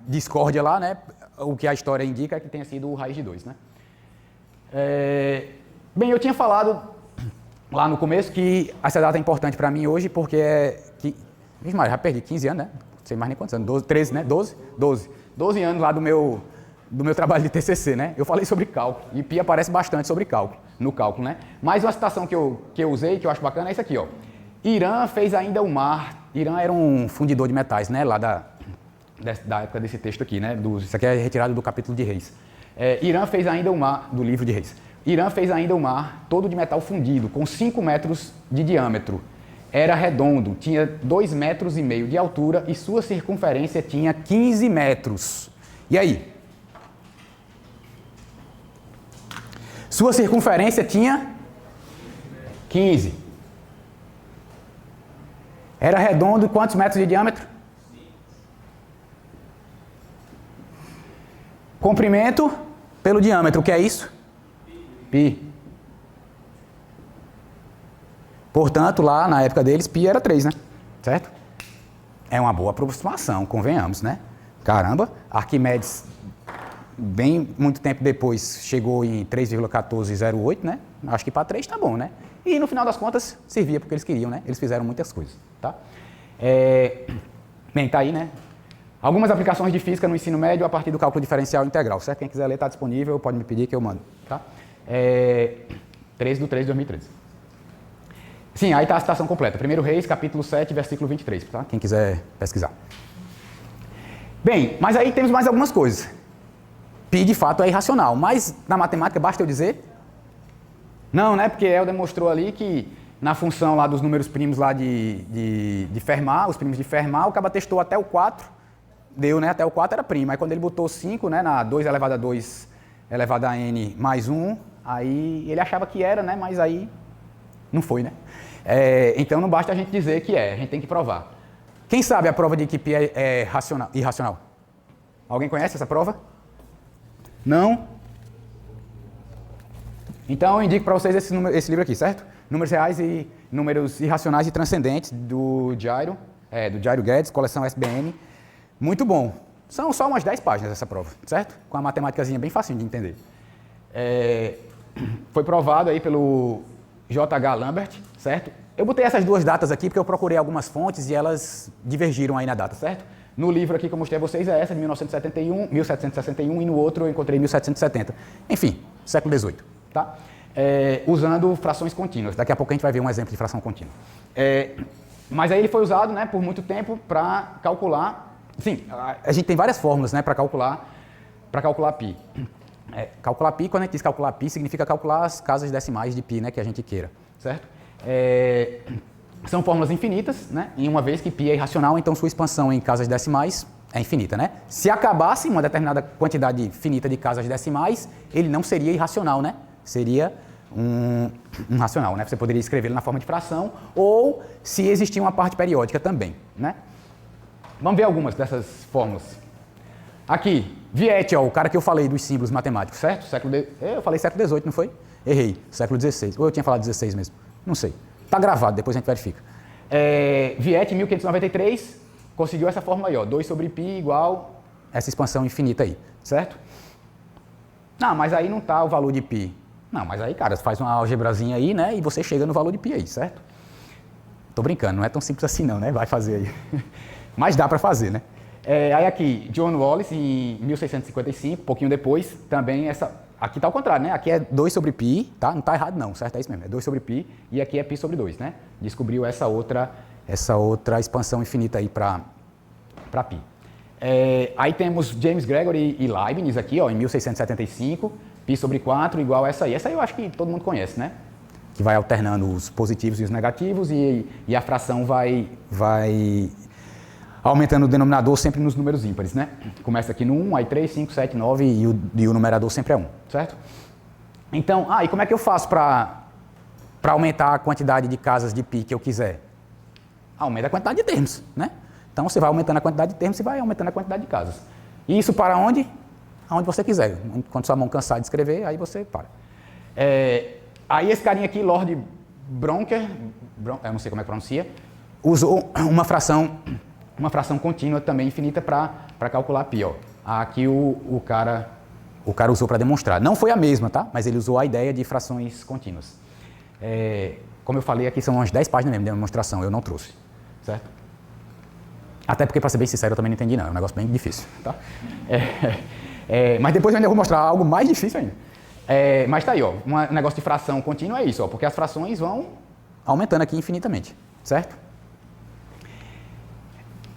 discórdia lá, né? O que a história indica é que tenha sido o raiz de 2, né? Bem, eu tinha falado lá no começo que essa data é importante para mim hoje porque já perdi 15 anos, né? Não sei mais nem quantos anos, 12, 13, né? 12 anos lá do meu trabalho de TCC, né? Eu falei sobre cálculo, e π aparece bastante sobre cálculo, no cálculo, né? Mas uma citação que eu usei, que eu acho bacana, é isso aqui, ó. Irã fez ainda o mar. Irã era um fundidor de metais, né? Lá da época desse texto aqui, né? Isso aqui é retirado do capítulo de Reis. Irã fez ainda o mar, do livro de Reis. Irã fez ainda o mar, todo de metal fundido, com 5 metros de diâmetro. Era redondo, tinha 2,5 metros de altura e sua circunferência tinha 15 metros. E aí? Sua circunferência tinha 15. Era redondo, quantos metros de diâmetro? Comprimento pelo diâmetro, o que é isso? π. Portanto, lá na época deles, π era 3, né? Certo? É uma boa aproximação, convenhamos, né? Caramba, Arquimedes, muito tempo depois, chegou em 3,1408, né? Acho que para 3 tá bom, né? E no final das contas, servia porque eles queriam, né? Eles fizeram muitas coisas, tá? Bem, tá aí, né? Algumas aplicações de física no ensino médio a partir do cálculo diferencial integral, certo? Quem quiser ler está disponível, pode me pedir que eu mando, tá? 3/3/2013. Sim, aí está a citação completa. 1 Reis, capítulo 7, versículo 23, tá? Quem quiser pesquisar. Bem, mas aí temos mais algumas coisas. π, de fato, é irracional, mas na matemática basta eu dizer? Não, né? Porque Helder demonstrou ali que na função lá dos números primos lá de Fermat, os primos de Fermat, o cara testou até o 4, deu, né? Até o 4 era primo. Aí quando ele botou 5, né? Na 2 elevado a 2 elevado a n mais 1, aí ele achava que era, né? Mas aí não foi, né? Então não basta a gente dizer que a gente tem que provar. Quem sabe a prova de que π é irracional? Alguém conhece essa prova? Não? Então eu indico para vocês esse livro aqui, certo? Números reais e números irracionais e transcendentes do Jairo Guedes, coleção SBN. Muito bom. São só umas 10 páginas essa prova, certo? Com a matemáticazinha bem facinho de entender. Foi provado aí pelo J.H. Lambert, certo? Eu botei essas duas datas aqui porque eu procurei algumas fontes e elas divergiram aí na data, certo? No livro aqui que eu mostrei a vocês é essa, de 1761, e no outro eu encontrei 1770. Enfim, século XVIII, tá? Usando frações contínuas. Daqui a pouco a gente vai ver um exemplo de fração contínua. Mas aí ele foi usado, né, por muito tempo para calcular... Sim, a gente tem várias fórmulas, né, para calcular π. Calcular π, quando a gente diz calcular π, significa calcular as casas decimais de π, né, que a gente queira, certo? São fórmulas infinitas, né? E uma vez que π é irracional, então sua expansão em casas decimais é infinita, né? Se acabasse uma determinada quantidade finita de casas decimais, ele não seria irracional, né? Seria um racional, né? Você poderia escrevê-lo na forma de fração, ou se existir uma parte periódica também, né? Vamos ver algumas dessas fórmulas. Aqui, Viette, ó, o cara que eu falei dos símbolos matemáticos, certo? Eu falei século XVIII, não foi? Errei, século XVI. Ou eu tinha falado 16 mesmo? Não sei. Está gravado, depois a gente verifica. Viette, em 1593, conseguiu essa fórmula aí, ó, 2 sobre π igual essa expansão infinita aí, certo? Não, mas aí não está o valor de π. Não, mas aí, cara, faz uma algebrazinha aí, né, e você chega no valor de π aí, certo? Tô brincando, não é tão simples assim não, né? Vai fazer aí. Mas dá para fazer, né? Aí aqui, John Wallis, em 1655, pouquinho depois, também aqui está ao contrário, né? Aqui é 2 sobre π, tá? Não está errado não, certo? É isso mesmo, é 2 sobre π e aqui é π sobre 2, né? Descobriu essa outra expansão infinita aí para π. Aí temos James Gregory e Leibniz aqui, ó, em 1675, π sobre 4 igual a essa aí. Essa aí eu acho que todo mundo conhece, né? Que vai alternando os positivos e os negativos e a fração vai aumentando o denominador sempre nos números ímpares, né? Começa aqui no 1, aí 3, 5, 7, 9 e o numerador sempre é 1, certo? Então, e como é que eu faço para aumentar a quantidade de casas de π que eu quiser? Aumenta a quantidade de termos, né? Então você vai aumentando a quantidade de termos e vai aumentando a quantidade de casas. E isso para onde? Aonde você quiser. Quando sua mão cansar de escrever, aí você para. Aí esse carinha aqui, Lord Broncker, eu não sei como é que pronuncia, usou uma fração contínua também infinita para calcular π. Ó. Aqui o cara usou para demonstrar. Não foi a mesma, tá? Mas ele usou a ideia de frações contínuas. Como eu falei, aqui são umas 10 páginas mesmo de demonstração, eu não trouxe, certo? Até porque, para ser bem sincero, eu também não entendi não, é um negócio bem difícil, tá? Mas depois eu ainda vou mostrar algo mais difícil ainda. Mas tá aí, ó, um negócio de fração contínua é isso, ó, porque as frações vão aumentando aqui infinitamente, certo?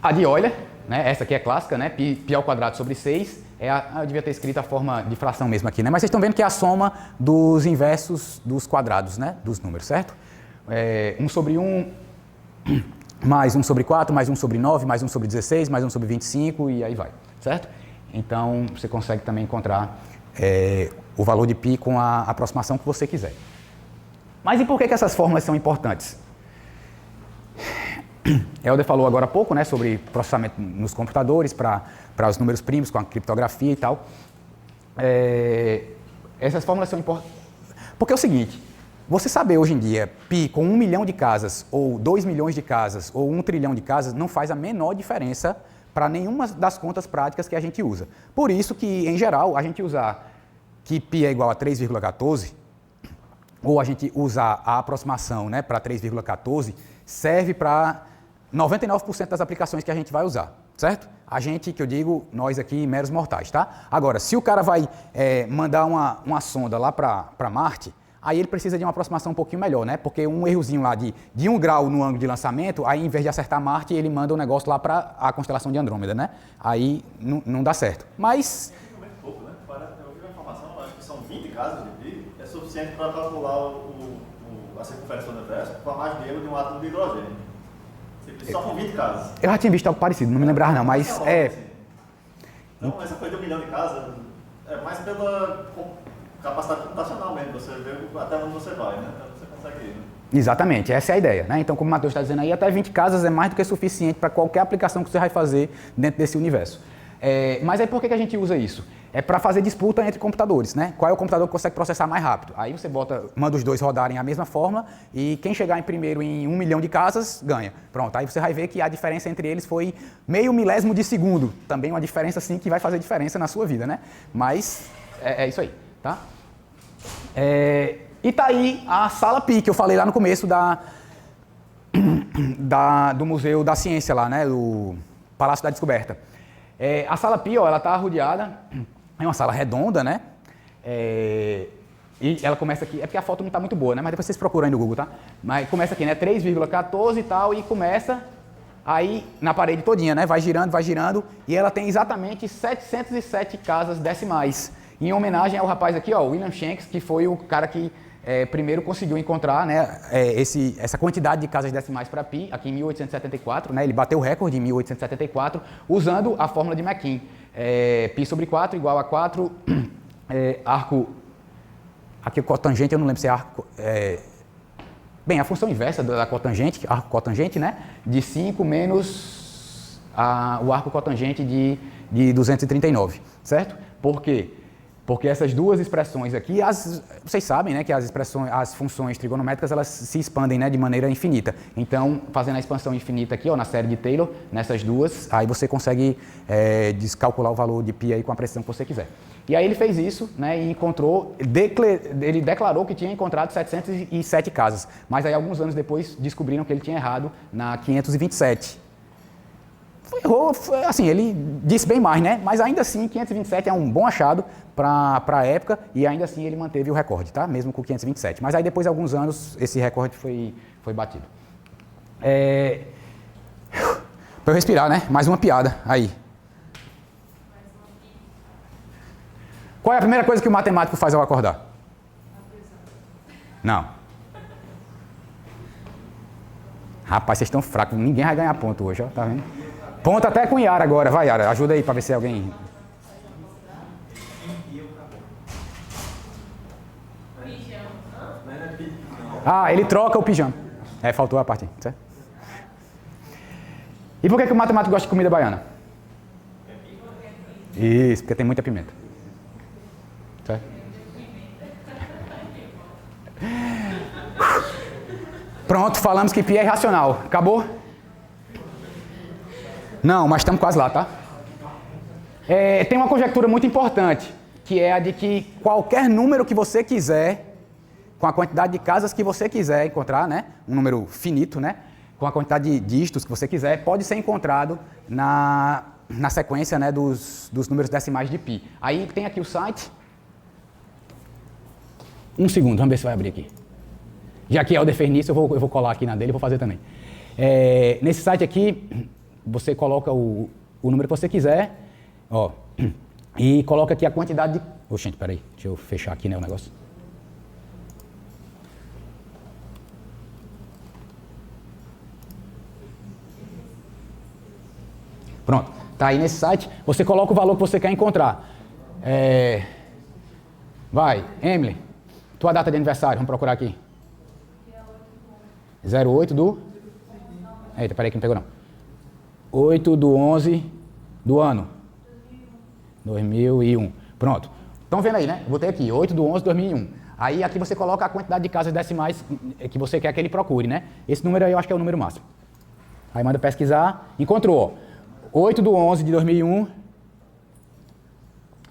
A de Euler, né, essa aqui é clássica, né, π ao quadrado sobre 6, eu devia ter escrito a forma de fração mesmo aqui, né, mas vocês estão vendo que é a soma dos inversos dos quadrados, né, dos números, certo? 1 sobre 1, mais 1 sobre 4, mais 1 sobre 9, mais 1 sobre 16, mais 1 sobre 25 e aí vai, certo? Então, você consegue também encontrar o valor de π com a aproximação que você quiser. Mas e por que essas fórmulas são importantes? Helder falou agora há pouco, né, sobre processamento nos computadores para os números primos, com a criptografia e tal. Essas fórmulas são importantes. Porque é o seguinte, você saber hoje em dia π com 1 milhão de casas, ou 2 milhões de casas, ou 1 trilhão de casas, não faz a menor diferença para nenhuma das contas práticas que a gente usa. Por isso que, em geral, a gente usar que π é igual a 3,14, ou a gente usar a aproximação, né, para 3,14, serve para 99% das aplicações que a gente vai usar, certo? A gente, que eu digo, nós aqui, meros mortais, tá? Agora, se o cara vai mandar uma sonda lá para Marte, aí ele precisa de uma aproximação um pouquinho melhor, né? Porque um errozinho lá de 1 grau no ângulo de lançamento, aí em vez de acertar Marte, ele manda um negócio lá para a constelação de Andrômeda, né? Aí não dá certo. Mas... pouco, né? Eu vi uma informação, acho que são 20 casas de π, é suficiente para calcular a circunferência do universo com a massa de erro de um átomo de hidrogênio. Só com 20 casas. Eu já tinha visto algo parecido, não me lembrava não, mas Então, essa coisa de 1 milhão de casas é mais pela capacidade computacional mesmo, você vê até onde você vai, né? Até você consegue ir, né? Exatamente, essa é a ideia, né? Então, como o Matheus está dizendo aí, até 20 casas é mais do que suficiente para qualquer aplicação que você vai fazer dentro desse universo. Mas aí por que a gente usa isso? É para fazer disputa entre computadores, né? Qual é o computador que consegue processar mais rápido? Aí você manda os dois rodarem a mesma forma e quem chegar em primeiro em 1 milhão de casas, ganha. Pronto, aí você vai ver que a diferença entre eles foi meio milésimo de segundo. Também uma diferença, assim, que vai fazer diferença na sua vida, né? Mas é isso aí, tá? E tá aí a Sala π, que eu falei lá no começo do Museu da Ciência lá, né? Do Palácio da Descoberta. A Sala π, ó, ela está arrodeada, é uma sala redonda, né? E ela começa aqui, é porque a foto não está muito boa, né? Mas depois vocês procuram aí no Google, tá? Mas começa aqui, né? 3,14 e tal, e começa aí na parede todinha, né? Vai girando, e ela tem exatamente 707 casas decimais. Em homenagem ao rapaz aqui, ó, William Shanks, que foi o cara que primeiro conseguiu encontrar, né, essa quantidade de casas decimais para π, aqui em 1874, né, ele bateu o recorde em 1874, usando a fórmula de McKean. Π sobre 4 igual a 4, arco, aqui o cotangente, eu não lembro se é arco, bem, a função inversa da cotangente, arco cotangente, né, de 5 menos o arco cotangente de 239, certo? Por quê? Porque essas duas expressões aqui, vocês sabem, né, que as funções trigonométricas elas se expandem, né, de maneira infinita. Então, fazendo a expansão infinita aqui, ó, na série de Taylor, nessas duas, aí você consegue descalcular o valor de π aí com a precisão que você quiser. E aí ele fez isso, né, e ele declarou que tinha encontrado 707 casas, mas aí alguns anos depois descobriram que ele tinha errado na 527. errou, assim, ele disse bem mais, né? Mas ainda assim, 527 é um bom achado para a época e ainda assim ele manteve o recorde, tá? Mesmo com 527. Mas aí depois de alguns anos, esse recorde foi batido. Para eu respirar, né? Mais uma piada aí. Qual é a primeira coisa que o matemático faz ao acordar? Não. Rapaz, vocês estão fracos. Ninguém vai ganhar ponto hoje, ó. Tá vendo? Ponto até com Yara agora. Vai, Yara. Ajuda aí para ver se alguém... Ah, ele troca o pijama. Faltou a parte, certo? E por que o matemático gosta de comida baiana? Isso, porque tem muita pimenta. Certo? Pronto, falamos que pi é irracional. Acabou? Não, mas estamos quase lá, tá? Tem uma conjectura muito importante, que é a de que qualquer número que você quiser, com a quantidade de casas que você quiser encontrar, né? Um número finito, né? Com a quantidade de dígitos que você quiser, pode ser encontrado na sequência, né, dos números decimais de pi. Aí tem aqui o site. Um segundo, vamos ver se vai abrir aqui. Já que Helder fez nisso, eu vou colar aqui na dele e vou fazer também. Nesse site aqui, você coloca o número que você quiser, ó, e coloca aqui a quantidade de... Oxente, peraí, deixa eu fechar aqui, né, o negócio. Pronto, tá aí nesse site, você coloca o valor que você quer encontrar. Vai, Emily, tua data de aniversário, vamos procurar aqui. 08 do... Eita, peraí que não pegou não. 8/11 do ano? 2001. Pronto. Estão vendo aí, né? Eu botei aqui, 8/11 de 2001. Aí aqui você coloca a quantidade de casas decimais que você quer que ele procure, né? Esse número aí eu acho que é o número máximo. Aí manda pesquisar, encontrou, ó. 8/11 de 2001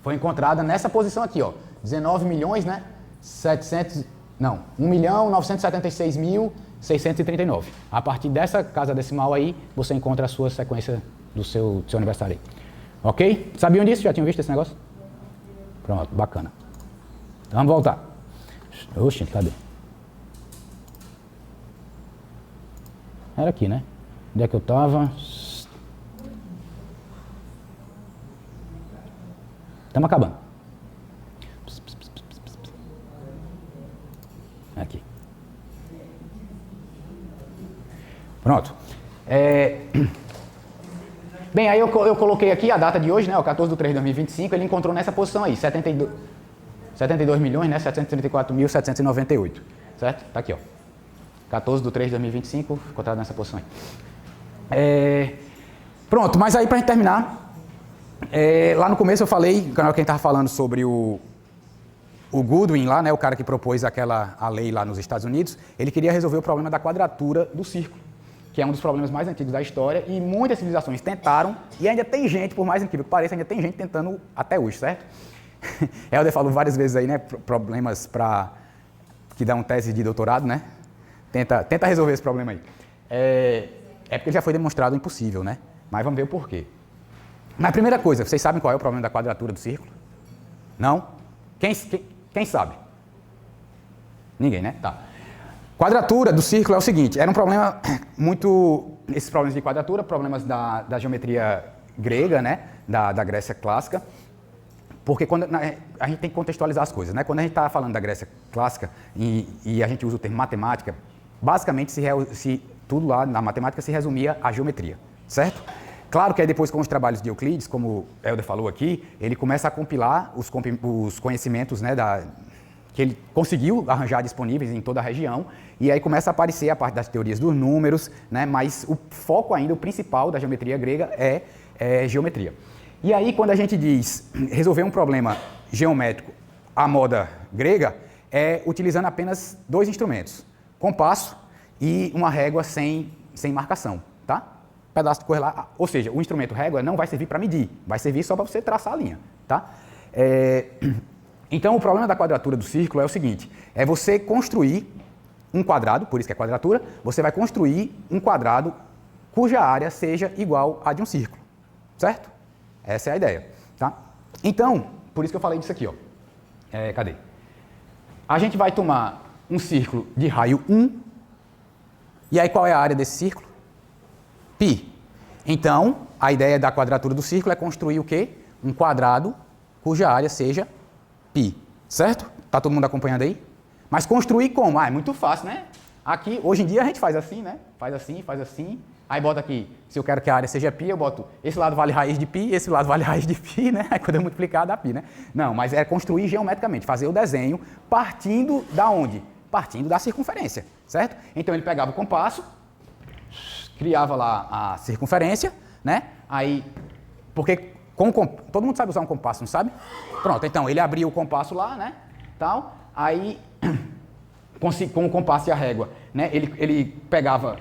foi encontrada nessa posição aqui, ó. 19 milhões, né? 1.976.639. A partir dessa casa decimal aí, você encontra a sua sequência do seu aniversário aí. Ok? Sabiam disso? Já tinham visto esse negócio? Pronto, bacana. Então vamos voltar. Oxi, cadê? Era aqui, né? Onde é que eu tava? Estamos acabando. Aqui. Pronto. Bem, aí eu coloquei aqui a data de hoje, né? O 14/3/2025, ele encontrou nessa posição aí, 72 milhões, né? 734.798. Certo? Tá aqui, ó. 14/3/2025, encontrado nessa posição aí. Pronto, mas aí pra gente terminar, lá no começo eu falei, quem estava falando sobre o Goodwin lá, né, o cara que propôs a lei lá nos Estados Unidos, ele queria resolver o problema da quadratura do círculo, que é um dos problemas mais antigos da história, e muitas civilizações tentaram, e ainda tem gente, por mais incrível que pareça, ainda tem gente tentando até hoje, certo? Helder falou várias vezes aí, né, problemas que dão tese de doutorado, né? Tenta resolver esse problema aí. Porque já foi demonstrado impossível, né? Mas vamos ver o porquê. Mas primeira coisa, vocês sabem qual é o problema da quadratura do círculo? Não? Quem sabe? Ninguém, né? Tá. Quadratura do círculo é o seguinte, era um problema muito... Esses problemas de quadratura, problemas da geometria grega, né? Da Grécia clássica. Porque quando a gente tem que contextualizar as coisas, né? Quando a gente está falando da Grécia clássica e a gente usa o termo matemática, basicamente tudo lá na matemática se resumia à geometria, certo? Claro que aí depois com os trabalhos de Euclides, como o Helder falou aqui, ele começa a compilar os conhecimentos, né, que ele conseguiu arranjar disponíveis em toda a região, e aí começa a aparecer a parte das teorias dos números, né, mas o foco ainda, o principal da geometria grega é geometria. E aí quando a gente diz resolver um problema geométrico à moda grega, é utilizando apenas dois instrumentos, compasso e uma régua sem marcação, tá? Pedaço de coisa lá, ou seja, o instrumento régua não vai servir para medir, vai servir só para você traçar a linha, tá? Então o problema da quadratura do círculo é o seguinte, é você construir um quadrado, por isso que é quadratura, você vai construir um quadrado cuja área seja igual à de um círculo, certo? Essa é a ideia, tá? Então, por isso que eu falei disso aqui, ó. Cadê? A gente vai tomar um círculo de raio 1, e aí qual é a área desse círculo? Π. Então, a ideia da quadratura do círculo é construir o quê? Um quadrado cuja área seja π, certo? Tá todo mundo acompanhando aí? Mas construir como? É muito fácil, né? Aqui, hoje em dia a gente faz assim, né? Faz assim, aí bota aqui, se eu quero que a área seja π, eu boto esse lado vale raiz de π, esse lado vale raiz de π, né? Aí quando eu multiplicar dá π, né? Não, mas é construir geometricamente, fazer o desenho partindo da onde? Partindo da circunferência, certo? Então ele pegava o compasso, criava lá a circunferência, né? Aí, porque todo mundo sabe usar um compasso, não sabe? Pronto, então ele abria o compasso lá, né? Tal, aí com o compasso e a régua, né? Ele pegava,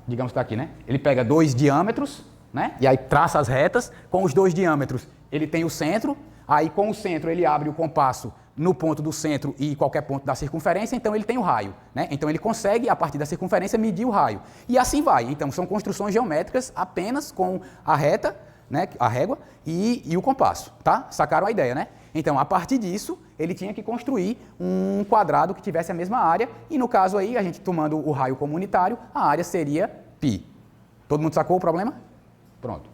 digamos que está aqui, né? Ele pega 2 diâmetros, né? E aí traça as retas. Com os 2 diâmetros, ele tem o centro. Aí com o centro ele abre o compasso no ponto do centro e qualquer ponto da circunferência, então ele tem o raio, né? Então ele consegue, a partir da circunferência, medir o raio. E assim vai. Então são construções geométricas apenas com a reta, né? A régua e o compasso, tá? Sacaram a ideia, né? Então, a partir disso, ele tinha que construir um quadrado que tivesse a mesma área, e no caso aí, a gente tomando o raio como unitário, a área seria π. Todo mundo sacou o problema? Pronto.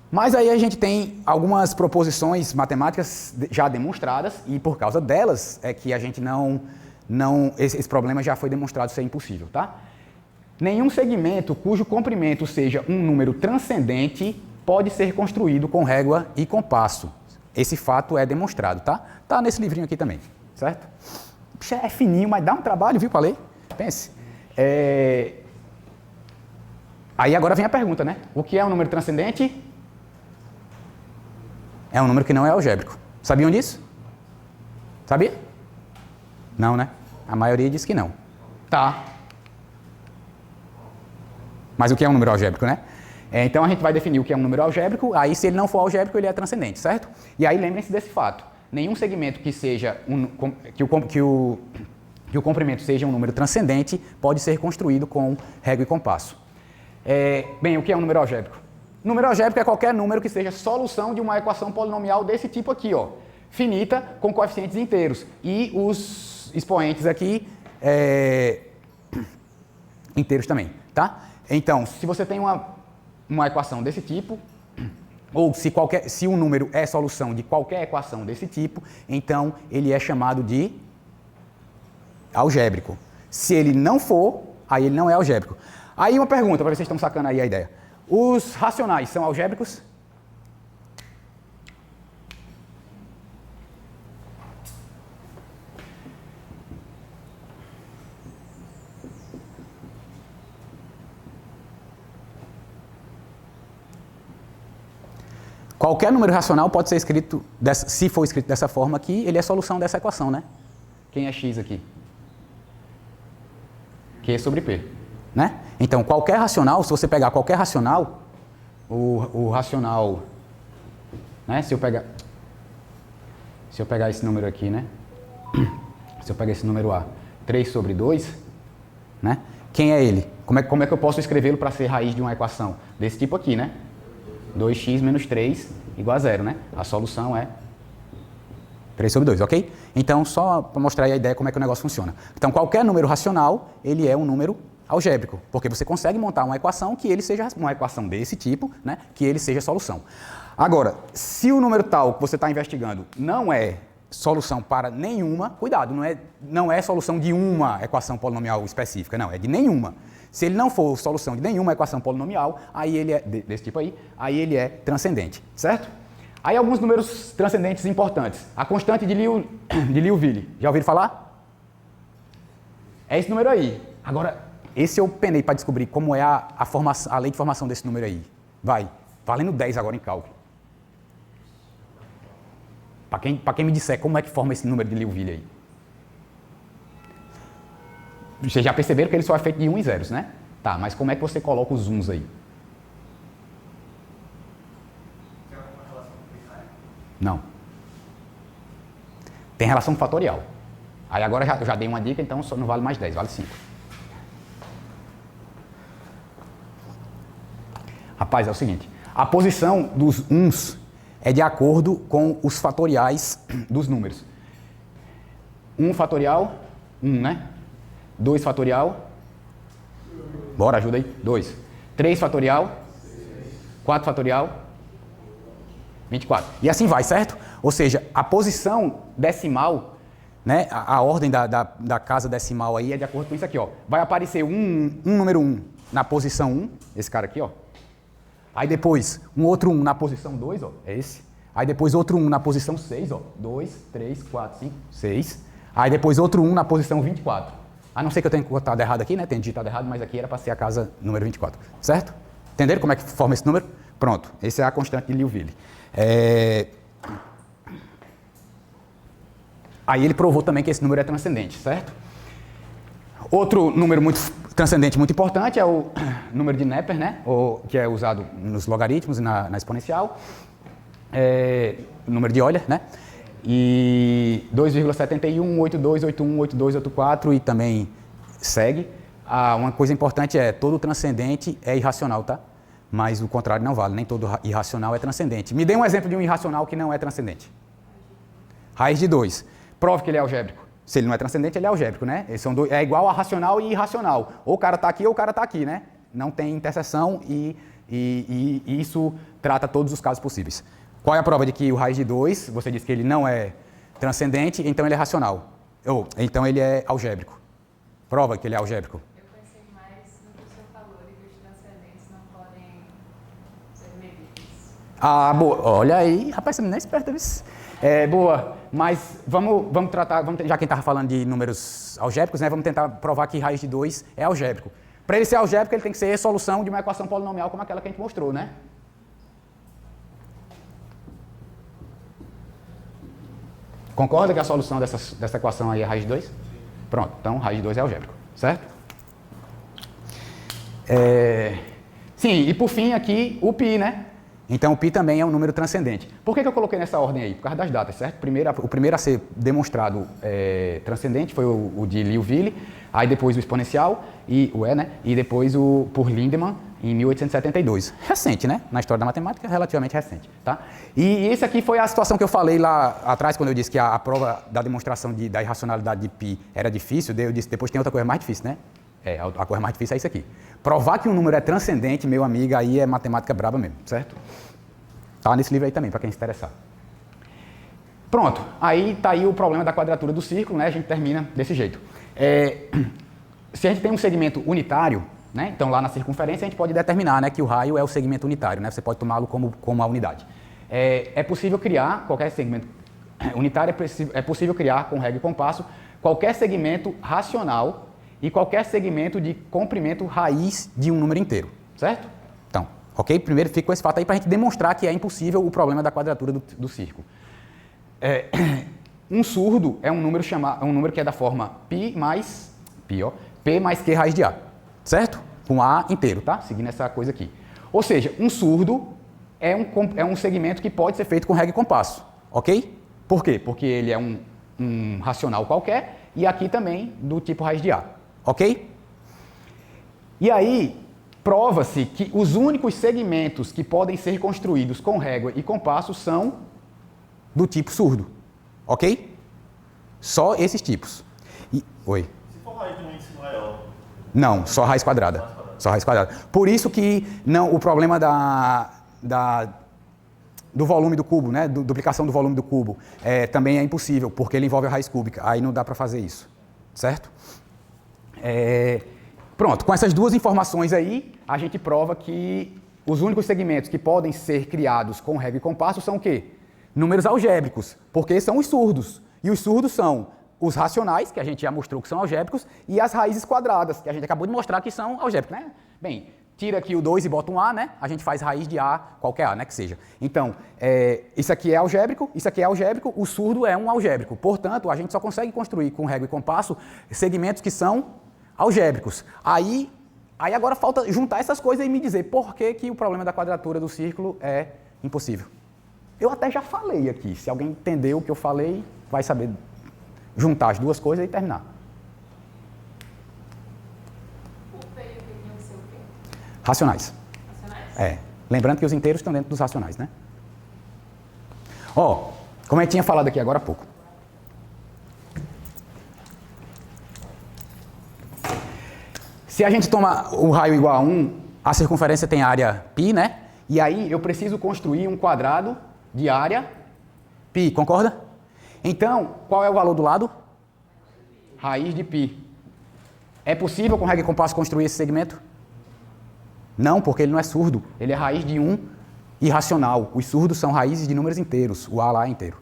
Mas aí a gente tem algumas proposições matemáticas já demonstradas, e por causa delas é que a gente esse problema já foi demonstrado ser impossível, tá? Nenhum segmento cujo comprimento seja um número transcendente pode ser construído com régua e compasso. Esse fato é demonstrado, tá? Tá nesse livrinho aqui também, certo? É fininho, mas dá um trabalho, viu, para ler? Pense. Aí agora vem a pergunta, né? O que é um número transcendente? É um número que não é algébrico. Sabiam disso? Sabia? Não, né? A maioria diz que não. Tá. Mas o que é um número algébrico, né? Então a gente vai definir o que é um número algébrico, aí se ele não for algébrico, ele é transcendente, certo? E aí lembrem-se desse fato. Nenhum segmento que seja que o comprimento seja um número transcendente pode ser construído com régua e compasso. Bem, o que é um número algébrico? Número algébrico é qualquer número que seja solução de uma equação polinomial desse tipo aqui, ó, finita, com coeficientes inteiros. E os expoentes aqui inteiros também, tá? Então, se você tem uma equação desse tipo, ou se um número é solução de qualquer equação desse tipo, então ele é chamado de algébrico. Se ele não for, aí ele não é algébrico. Aí uma pergunta, para ver se vocês estão sacando aí a ideia. Os racionais são algébricos? Qualquer número racional pode ser escrito, se for escrito dessa forma aqui, ele é solução dessa equação, né? Quem é x aqui? Q sobre P, né? Então, qualquer racional, se você pegar qualquer racional, o racional, né? Se eu pegar esse número aqui, né? Se eu pegar esse número A, 3 sobre 2, né? Quem é ele? Como é que eu posso escrevê-lo para ser raiz de uma equação? Desse tipo aqui, né? 2x menos 3 igual a 0, né? A solução é 3 sobre 2, ok? Então, só para mostrar aí a ideia como é que o negócio funciona. Então, qualquer número racional, ele é um número algébrico, porque você consegue montar uma equação que ele seja uma equação desse tipo, né? Que ele seja solução. Agora, se o número tal que você está investigando não é solução para nenhuma, cuidado, não é solução de uma equação polinomial específica, não, é de nenhuma. Se ele não for solução de nenhuma equação polinomial, aí ele é, desse tipo aí ele é transcendente, certo? Aí alguns números transcendentes importantes. A constante de Liouville, já ouviram falar? É esse número aí. Agora, esse eu penei para descobrir como é a lei de formação desse número aí. Vai, valendo 10 agora em cálculo. Para quem me disser como é que forma esse número de Liouville aí. Vocês já perceberam que ele só é feito de 1 e zeros, né? Tá, mas como é que você coloca os uns aí? Não. Tem relação fatorial. Aí agora eu já dei uma dica, então só não vale mais 10, vale 5. Rapaz, é o seguinte, a posição dos uns é de acordo com os fatoriais dos números. 1 fatorial, 1, né? 2 fatorial, bora, ajuda aí, 2. 3 fatorial, 4 fatorial, 24. E assim vai, certo? Ou seja, a posição decimal, né? A ordem da casa decimal aí é de acordo com isso aqui, ó. Vai aparecer um número 1 na posição 1, esse cara aqui, ó. Aí depois, um outro 1 na posição 2, ó, é esse. Aí depois outro 1 na posição 6, ó, 2, 3, 4, 5, 6. Aí depois outro 1 na posição 24. A não ser que eu tenha botado errado aqui, né? Tenho digitado errado, mas aqui era para ser a casa número 24. Certo? Entenderam como é que forma esse número? Pronto. Essa é a constante de Liouville. Aí ele provou também que esse número é transcendente, certo? Outro número muito transcendente, muito importante, é o número de Neper, né? Que é usado nos logaritmos e na exponencial. O número de Euler, né? E 2,71, 82, 81, 82, 84 e também segue. Uma coisa importante é, todo transcendente é irracional, tá? Mas o contrário não vale, nem todo irracional é transcendente. Me dê um exemplo de um irracional que não é transcendente. Raiz de 2. Prove que ele é algébrico. Se ele não é transcendente, ele é algébrico, né? Eles são é igual a racional e irracional. Ou o cara está aqui ou o cara está aqui, né? Não tem interseção e isso trata todos os casos possíveis. Qual é a prova de que o raiz de 2, você disse que ele não é transcendente, então ele é racional. Ou então ele é algébrico. Prova que ele é algébrico. Eu pensei mais no que o senhor falou, de que os transcendentes não podem ser medidos. Ah, boa. Olha aí, rapaz, você não é esperto, viu? Boa. Mas vamos tratar, já que a gente estava falando de números algébricos, né? Vamos tentar provar que raiz de 2 é algébrico. Para ele ser algébrico, ele tem que ser solução de uma equação polinomial como aquela que a gente mostrou, né? Concorda que a solução dessa equação aí é raiz de 2? Pronto, então raiz de 2 é algébrico, certo? Sim, e por fim aqui o π, né? Então o π também é um número transcendente. Por que eu coloquei nessa ordem aí? Por causa das datas, certo? O primeiro a ser demonstrado transcendente foi o de Liouville, aí depois o exponencial, né? E depois o por Lindemann, em 1872. Recente, né? Na história da matemática, relativamente recente, tá? E esse aqui foi a situação que eu falei lá atrás, quando eu disse que a prova da demonstração da irracionalidade de π era difícil, daí eu disse, depois tem outra coisa mais difícil, né? A coisa mais difícil é isso aqui. Provar que um número é transcendente, meu amigo, aí é matemática braba mesmo, certo? Tá nesse livro aí também, para quem se interessar. Pronto, aí tá aí o problema da quadratura do círculo, né? A gente termina desse jeito. Se a gente tem um segmento unitário, né? Então lá na circunferência a gente pode determinar, né, que o raio é o segmento unitário, né? Você pode tomá-lo como a unidade. É possível criar qualquer segmento unitário, é possível criar com régua e compasso qualquer segmento racional e qualquer segmento de comprimento raiz de um número inteiro, certo? Então, ok? Primeiro fica com esse fato aí para a gente demonstrar que é impossível o problema da quadratura do círculo. Um surdo é um número que é da forma P mais Q raiz de A, certo? Com A inteiro, tá? Seguindo essa coisa aqui. Ou seja, um surdo é um segmento que pode ser feito com régua e compasso, ok? Por quê? Porque ele é um racional qualquer e aqui também do tipo raiz de A, ok? E aí, prova-se que os únicos segmentos que podem ser construídos com régua e compasso são do tipo surdo, ok? Só esses tipos. Oi? Se for raiz de um índice maior. Não, só raiz quadrada. Só raiz quadrada. Por isso que o problema do volume do cubo, né? Duplicação do volume do cubo, também é impossível, porque ele envolve a raiz cúbica. Aí não dá para fazer isso, certo? Pronto, com essas duas informações aí, a gente prova que os únicos segmentos que podem ser criados com régua e compasso são o quê? Números algébricos, porque são os surdos. E os surdos são os racionais, que a gente já mostrou que são algébricos, e as raízes quadradas, que a gente acabou de mostrar que são algébricos, né? Bem, tira aqui o 2 e bota um A, né? A gente faz raiz de A, qualquer A, né? Que seja. Então, isso aqui é algébrico, isso aqui é algébrico, o surdo é um algébrico. Portanto, a gente só consegue construir com régua e compasso segmentos que são algébricos. Aí agora falta juntar essas coisas e me dizer por que o problema da quadratura do círculo é impossível. Eu até já falei aqui. Se alguém entendeu o que eu falei, vai saber juntar as duas coisas e terminar. O P e o Q tinham que ser o quê? Racionais. Racionais? Lembrando que os inteiros estão dentro dos racionais, né? Ó, como eu tinha falado aqui agora há pouco. Se a gente toma o raio igual a 1, a circunferência tem área π, né? E aí eu preciso construir um quadrado de área π, concorda? Então, qual é o valor do lado? Raiz de π. É possível com regra e compasso construir esse segmento? Não, porque ele não é surdo. Ele é raiz de 1 irracional. Os surdos são raízes de números inteiros. O A lá é inteiro.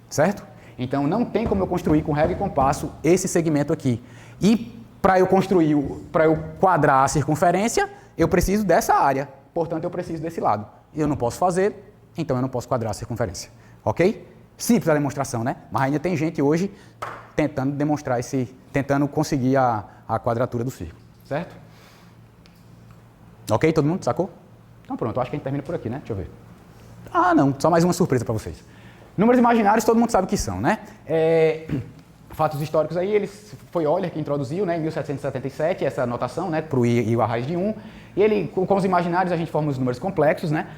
Certo? Então, não tem como eu construir com regra e compasso esse segmento aqui. E para eu construir, para eu quadrar a circunferência, eu preciso dessa área. Portanto, eu preciso desse lado. Eu não posso fazer, então eu não posso quadrar a circunferência. Ok? Simples a demonstração, né? Mas ainda tem gente hoje tentando demonstrar tentando conseguir a quadratura do círculo. Certo? Ok? Todo mundo sacou? Então pronto, acho que a gente termina por aqui, né? Deixa eu ver. Ah, não, só mais uma surpresa para vocês. Números imaginários todo mundo sabe o que são, né? Fatos históricos aí, foi Euler que introduziu, né, em 1777, essa notação, né, para o I e a raiz de 1. E ele, com os imaginários, a gente forma os números complexos, né?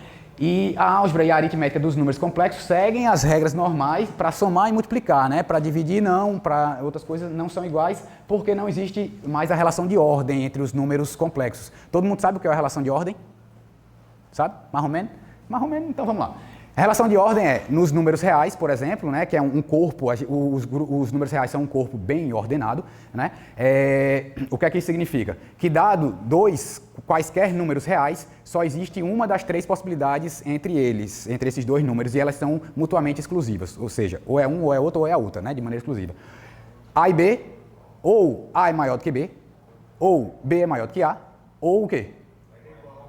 E a álgebra e a aritmética dos números complexos seguem as regras normais para somar e multiplicar, né? Para dividir não, para outras coisas não são iguais, porque não existe mais a relação de ordem entre os números complexos. Todo mundo sabe o que é a relação de ordem? Sabe? Mais ou menos? Mais ou menos, então vamos lá. A relação de ordem é nos números reais, por exemplo, né, que é um corpo, os números reais são um corpo bem ordenado, né? O que é que isso significa? Que dado dois quaisquer números reais, só existe uma das três possibilidades entre eles, entre esses dois números, e elas são mutuamente exclusivas, ou seja, ou é um, ou é outro, ou é a outra, né, de maneira exclusiva. A e B, ou A é maior do que B, ou B é maior do que A, ou o quê?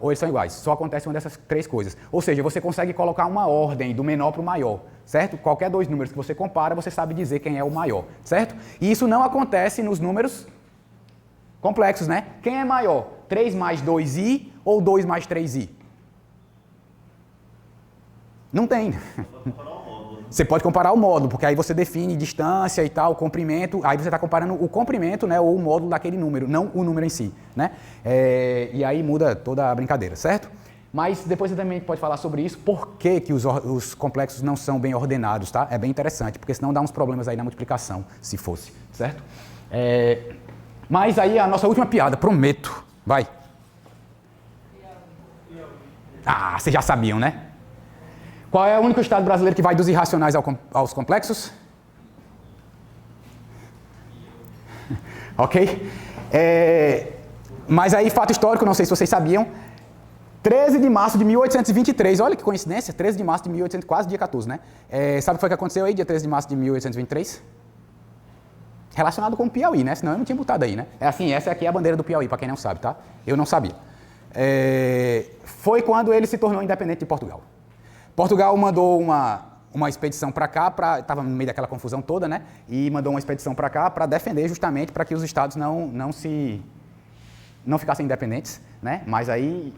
Ou eles são iguais. Só acontece uma dessas três coisas. Ou seja, você consegue colocar uma ordem do menor para o maior, certo? Qualquer dois números que você compara, você sabe dizer quem é o maior, certo? E isso não acontece nos números complexos, né? Quem é maior? 3 mais 2i ou 2 mais 3i? Não tem. Você pode comparar o módulo, porque aí você define distância e tal, comprimento, aí você está comparando o comprimento, né, ou o módulo daquele número, não o número em si, né? E aí muda toda a brincadeira, certo? Mas depois você também pode falar sobre isso, por que que os complexos não são bem ordenados, tá? É bem interessante, porque senão dá uns problemas aí na multiplicação, se fosse, certo? Mas aí a nossa última piada, prometo, vai. Ah, vocês já sabiam, né? Qual é o único estado brasileiro que vai dos irracionais aos complexos? Ok? Mas aí, fato histórico, não sei se vocês sabiam, 13 de março de 1823, olha que coincidência, 13 de março de 1800, quase dia 14, né? Sabe o que foi que aconteceu aí, dia 13 de março de 1823? Relacionado com o Piauí, né? Senão eu não tinha botado aí, né? Essa aqui é a bandeira do Piauí, para quem não sabe, tá? Eu não sabia. Foi quando ele se tornou independente de Portugal. Portugal mandou uma expedição para cá, estava no meio daquela confusão toda, né? E mandou uma expedição para cá para defender justamente para que os estados não ficassem independentes, né? Mas aí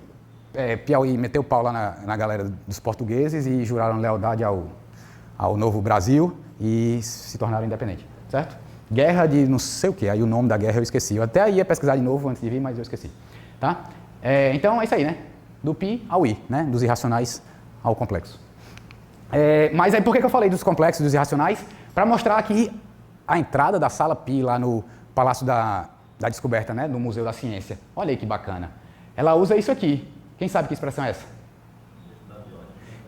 Piauí meteu o pau lá na galera dos portugueses e juraram lealdade ao novo Brasil e se tornaram independentes, certo? Guerra de não sei o que, aí o nome da guerra eu esqueci. Eu até ia pesquisar de novo antes de vir, mas eu esqueci, tá? Então é isso aí, né? Do pi ao i, né? Dos irracionais ao complexo. Mas aí por que eu falei dos complexos e dos irracionais? Para mostrar que a entrada da sala Pi lá no Palácio da Descoberta, né, no Museu da Ciência. Olha aí que bacana. Ela usa isso aqui. Quem sabe que expressão é essa?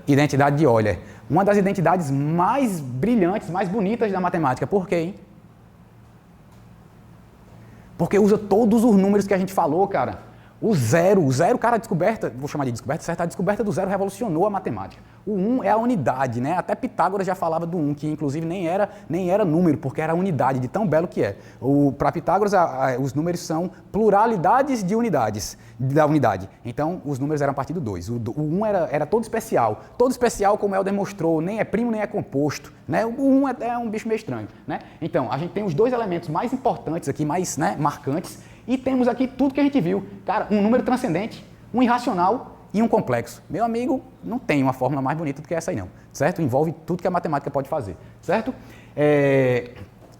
Identidade de Euler. Uma das identidades mais brilhantes, mais bonitas da matemática. Por quê, hein? Porque usa todos os números que a gente falou, cara. O zero, cara, a descoberta, vou chamar de descoberta, certo? A descoberta do zero revolucionou a matemática. O 1 é a unidade, né? Até Pitágoras já falava do 1, que inclusive nem era número, porque era unidade, de tão belo que é. Para Pitágoras, os números são pluralidades de unidades, da unidade. Então, os números eram a partir do 2. O 1 era todo especial. Todo especial, como Helder mostrou, nem é primo, nem é composto. Né? O 1 é um bicho meio estranho. Né? Então, a gente tem os dois elementos mais importantes aqui, mais, né, marcantes, e temos aqui tudo que a gente viu. Cara, um número transcendente, um irracional e um complexo. Meu amigo, não tem uma fórmula mais bonita do que essa aí não, certo? Envolve tudo que a matemática pode fazer, certo?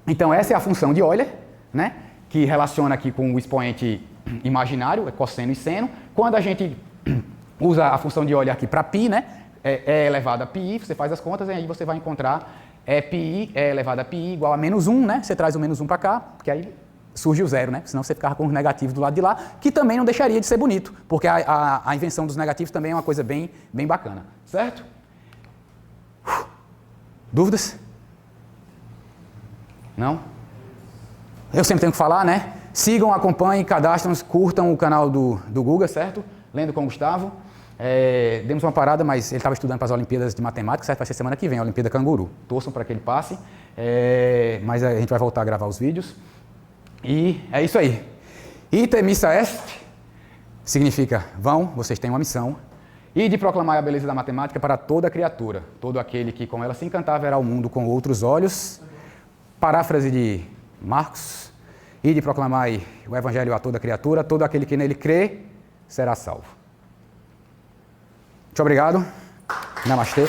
Então, essa é a função de Euler, né? Que relaciona aqui com o expoente imaginário, cosseno e seno. Quando a gente usa a função de Euler aqui para π, né? E elevado a πi, você faz as contas e aí você vai encontrar πi elevado a πi igual a menos 1, né? Você traz o menos 1 para cá, porque aí surge o zero, né? Senão você ficava com os negativos do lado de lá, que também não deixaria de ser bonito, porque a invenção dos negativos também é uma coisa bem bacana, certo? Dúvidas? Não? Eu sempre tenho que falar, né? Sigam, acompanhem, cadastrem-se, curtam o canal do Guga, certo? Lendo com o Gustavo. Demos uma parada, mas ele estava estudando para as Olimpíadas de Matemática, certo? Vai ser semana que vem, a Olimpíada Canguru. Torçam para que ele passe, mas a gente vai voltar a gravar os vídeos. E é isso aí. Ite missa est significa vão, vocês têm uma missão, e de proclamar a beleza da matemática para toda criatura. Todo aquele que com ela se encantar verá o mundo com outros olhos. Paráfrase de Marcos. E de proclamar o evangelho a toda criatura, todo aquele que nele crê será salvo. Muito obrigado. Namastê.